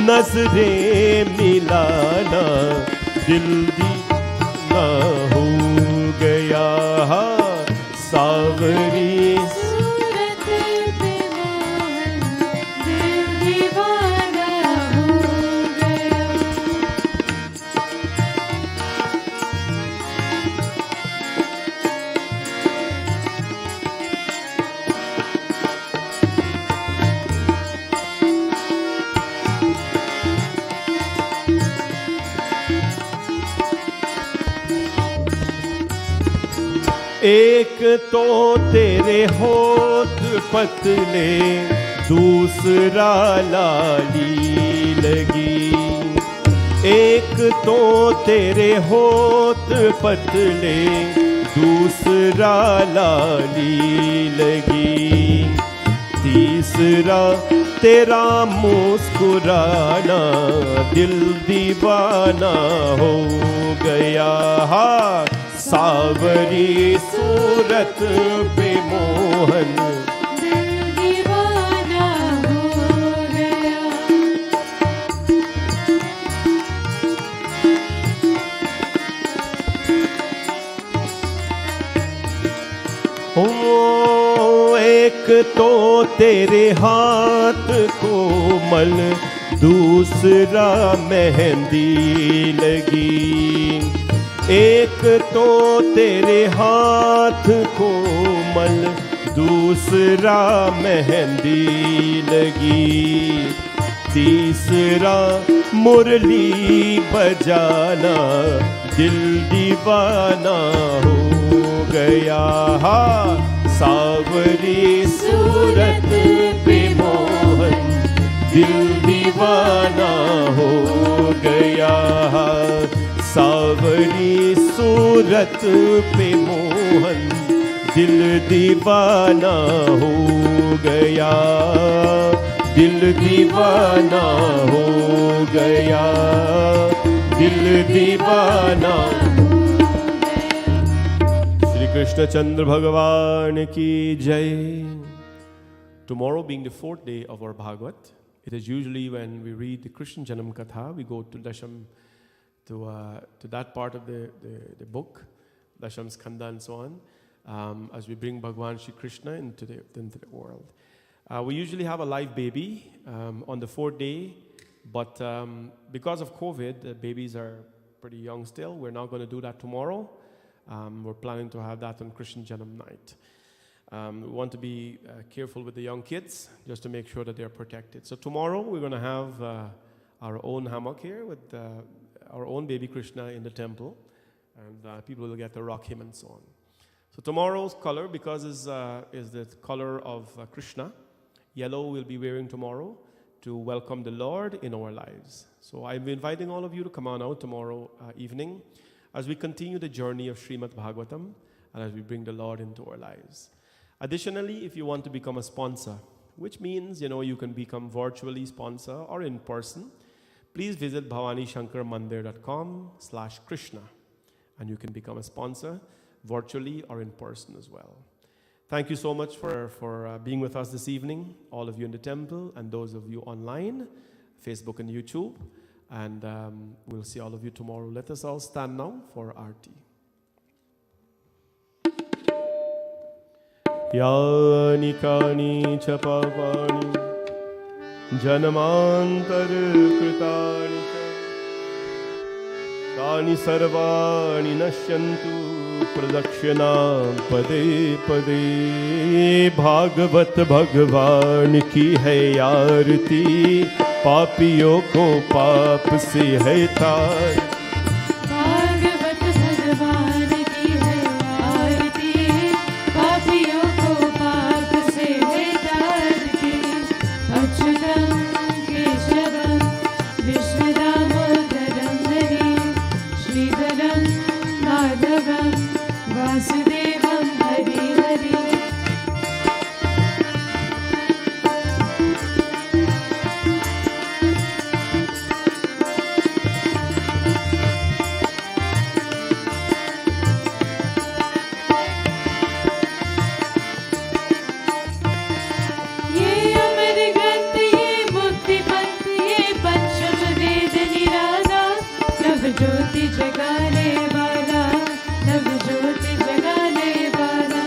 नजरें मिलाना दिल दीवाना हो गया. सावरी सूरत पे मोहन दिल दीवाना हो गया. एक तो तेरे होठ पतले, दूसरा लाली लगी. एक तो तेरे होठ पतले, दूसरा लाली लगी. तीसरा तेरा मुस्कुराना दिल दीवाना हो गया. सावरी सूरत पे मोहन दिल दीवाना हो गया. हो एक तो तेरे हाथ कोमल, दूसरा मेहंदी लगी. एक तो तेरे हाथ कोमल, दूसरा मेहंदी लगी. तीसरा मुरली बजाना दिल दीवाना हो गया. सावरी सूरत पे मोहन दिल दीवाना हो गया. सावरी सूरत पे मोहन दिल दीवाना हो गया. दिल दीवाना हो गया. दिल दीवाना. श्री कृष्ण चंद्र भगवान की जय. Tomorrow being the fourth day of our Bhagavad, it is usually when we read the Krishna Janam Katha, we go to Dasham, to that part of the book, Dasham Skanda and so on. as we bring Bhagwan Shri Krishna into the world. We usually have a live baby on the 4th day, but because of COVID, the babies are pretty young still. We're not going to do that tomorrow. We're planning to have that on Christian Janam night. We want to be careful with the young kids, just to make sure that they're protected. So tomorrow we're going to have our own hammock here with our own baby Krishna in the temple, and people will get to rock him and so on. So tomorrow's color, because is the color of Krishna, yellow we'll be wearing tomorrow to welcome the Lord in our lives. So I'm inviting all of you to come on out tomorrow evening as we continue the journey of Srimad Bhagavatam and as we bring the Lord into our lives. Additionally, if you want to become a sponsor, which means, you can become virtually sponsor or in person, please visit bhavanishankarmandir.com/Krishna and you can become a sponsor virtually or in person as well. Thank you so much for being with us this evening, all of you in the temple and those of you online, Facebook and YouTube. And we'll see all of you tomorrow. Let us all stand now for Aarti. Yani kani cha papani janmantar kritani cha tani sarvani nashyantu प्रदक्षिणां पदे पदे भागवत भगवान की है आरती पापियों को पाप से है तार भागवत भगवान की है आरती पापियों को पाप से है तारती अच्युतम केशवम विष्णुदामोदरम हरि श्रीधरम माधवम वासुदेवं हरि हरि ये अमर ग्रंथ ये मुक्ति पंथ ये पंचम वेद निराला नव ज्योति जगाने वाला नव ज्योति जगाने वाला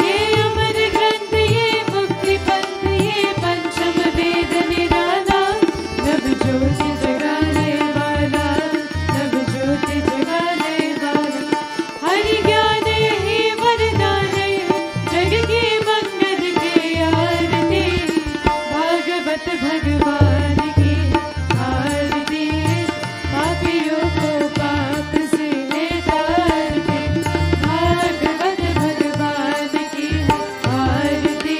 ये अमर ग्रंथ ये मुक्ति पंथ ये पंचम वेद निराला नव ज्योति जगाने वाला नव ज्योति जगाने वाला हरि ज्ञान ही वरदान जग के मंगल के आरती भागवत भगवान की आरती पापियों को पाप से है तारती भागवत भगवान की आरती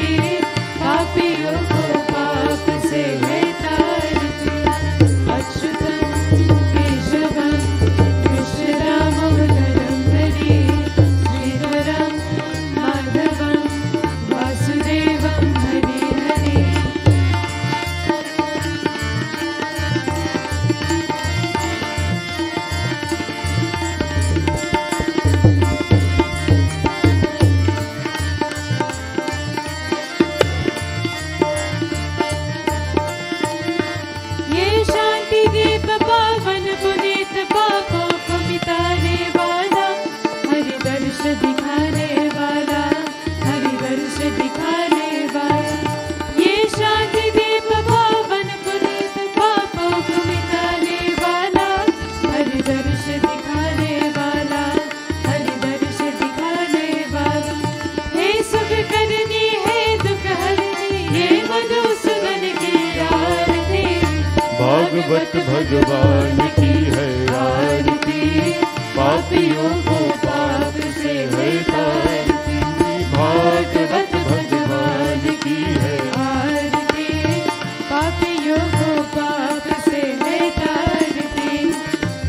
पापियों को पाप से है तारती अच्युतम केशवम कृष्णदामोदरम हरि श्रीधरम माधवम वासुदेवं हरि हरि ये शांति दीप पावन पुनीत पापों को मिटाने वाला हरि दर्श दिखाने वाला हरि दर्श दिखाने वाला ये शांति दीप पावन पुनीत पापों को मिटाने वाला हरि दर्श दिखाने वाला हरि दर्श दिखाने वाला हे सुख करनी है दुख हरनी ये मधुसूदन की आरती भागवत भगवान की है आरती पापियों को पाप से है तारती भागवत भगवान की है आरती पापियों को पाप से है तारती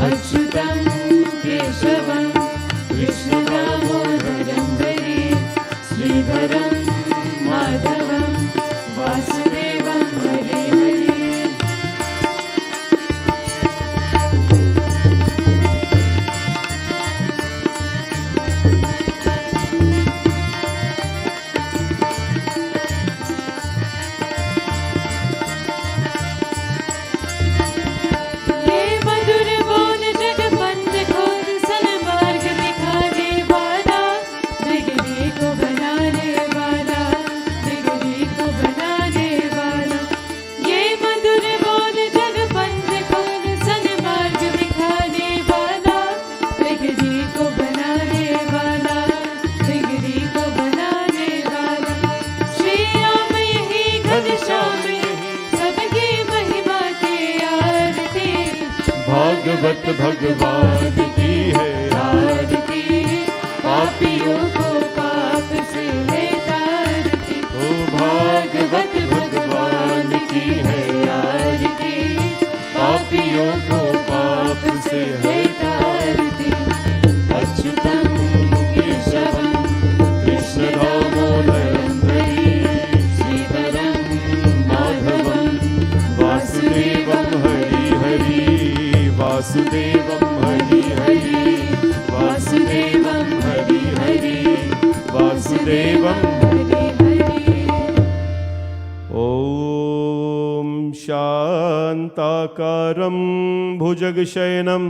अच्युतम केशवम विष्णुदामोदरम हरि श्रीधरम माधवम वासुदेवं हरि हरि भागवत भगवान की है आरती, पापियों को पाप से है तारती। ओ भागवत भगवान की है आरती, पापियों को पाप से है तारती। अच्युतं केशवं कृष्ण दामोदरं श्रीधरं माधवं वासुदेवं हरि हरि वासुदेवं हरि हरि वासुदेवं हरि हरि वासुदेवं हरि हरि। ॐ शान्ताकारं भुजगशयनं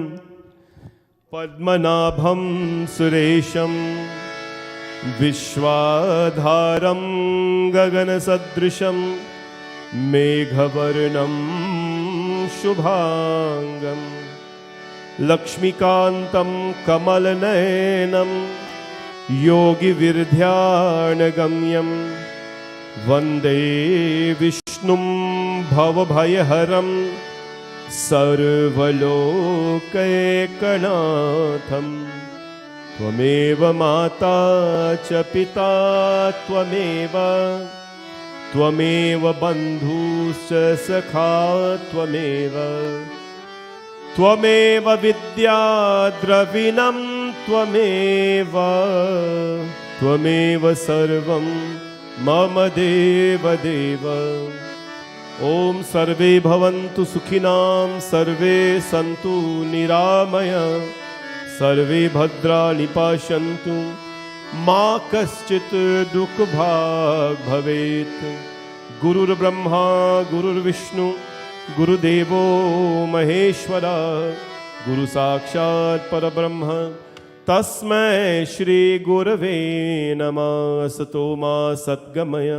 पद्मनाभं सुरेशं विश्वाधारं गगनसदृशं मेघवर्णं शुभांगं लक्ष्मीकान्तं कमलनयनं योगिविर्ध्यानगम्यं वन्दे विष्णुं भवभयहरं सर्वलोकैकनाथं। त्वमेव माता च पिता त्वमेव बन्धुश्च सखा त्वमेव विद्या द्रविणं त्वमेव सर्वं मम देव। ॐ सर्वे भवन्तु सुखिनां सर्वे सन्तु निरामया सर्वे भद्राणि पश्यन्तु मा कश्चित् दुःखभाग् भवेत्। गुरुर्ब्रह्मा गुरुर्विष्णु गुरुदेवो महेश्वरा गुरु साक्षात् परब्रह्म तस्मै श्री गुरवे नमः। असतो मा सद्गमय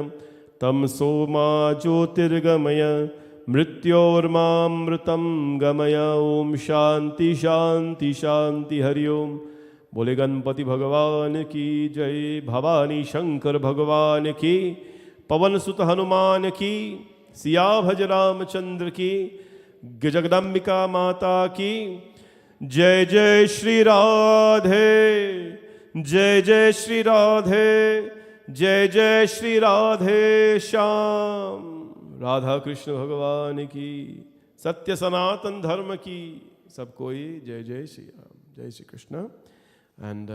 तमसो मा ज्योतिर्गमय मृत्योर्मामृतं गमय। ओम शांति शांति शांति हरि ओम। बोले गणपति भगवान की जय, भवानी शंकर भगवान की, पवन सुत हनुमान की, सिया भज रामचंद्र की, जगदम्बिका माता की जय। जय श्री राधे, जय जय श्री राधे, जय जय श्री राधे श्याम। राधा कृष्ण भगवान की, सत्य सनातन धर्म की, सब कोई जय जय श्री राम, जय Shri Krishna. And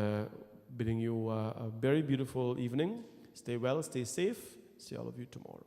bidding you a very beautiful evening. Stay well, stay safe. See all of you tomorrow.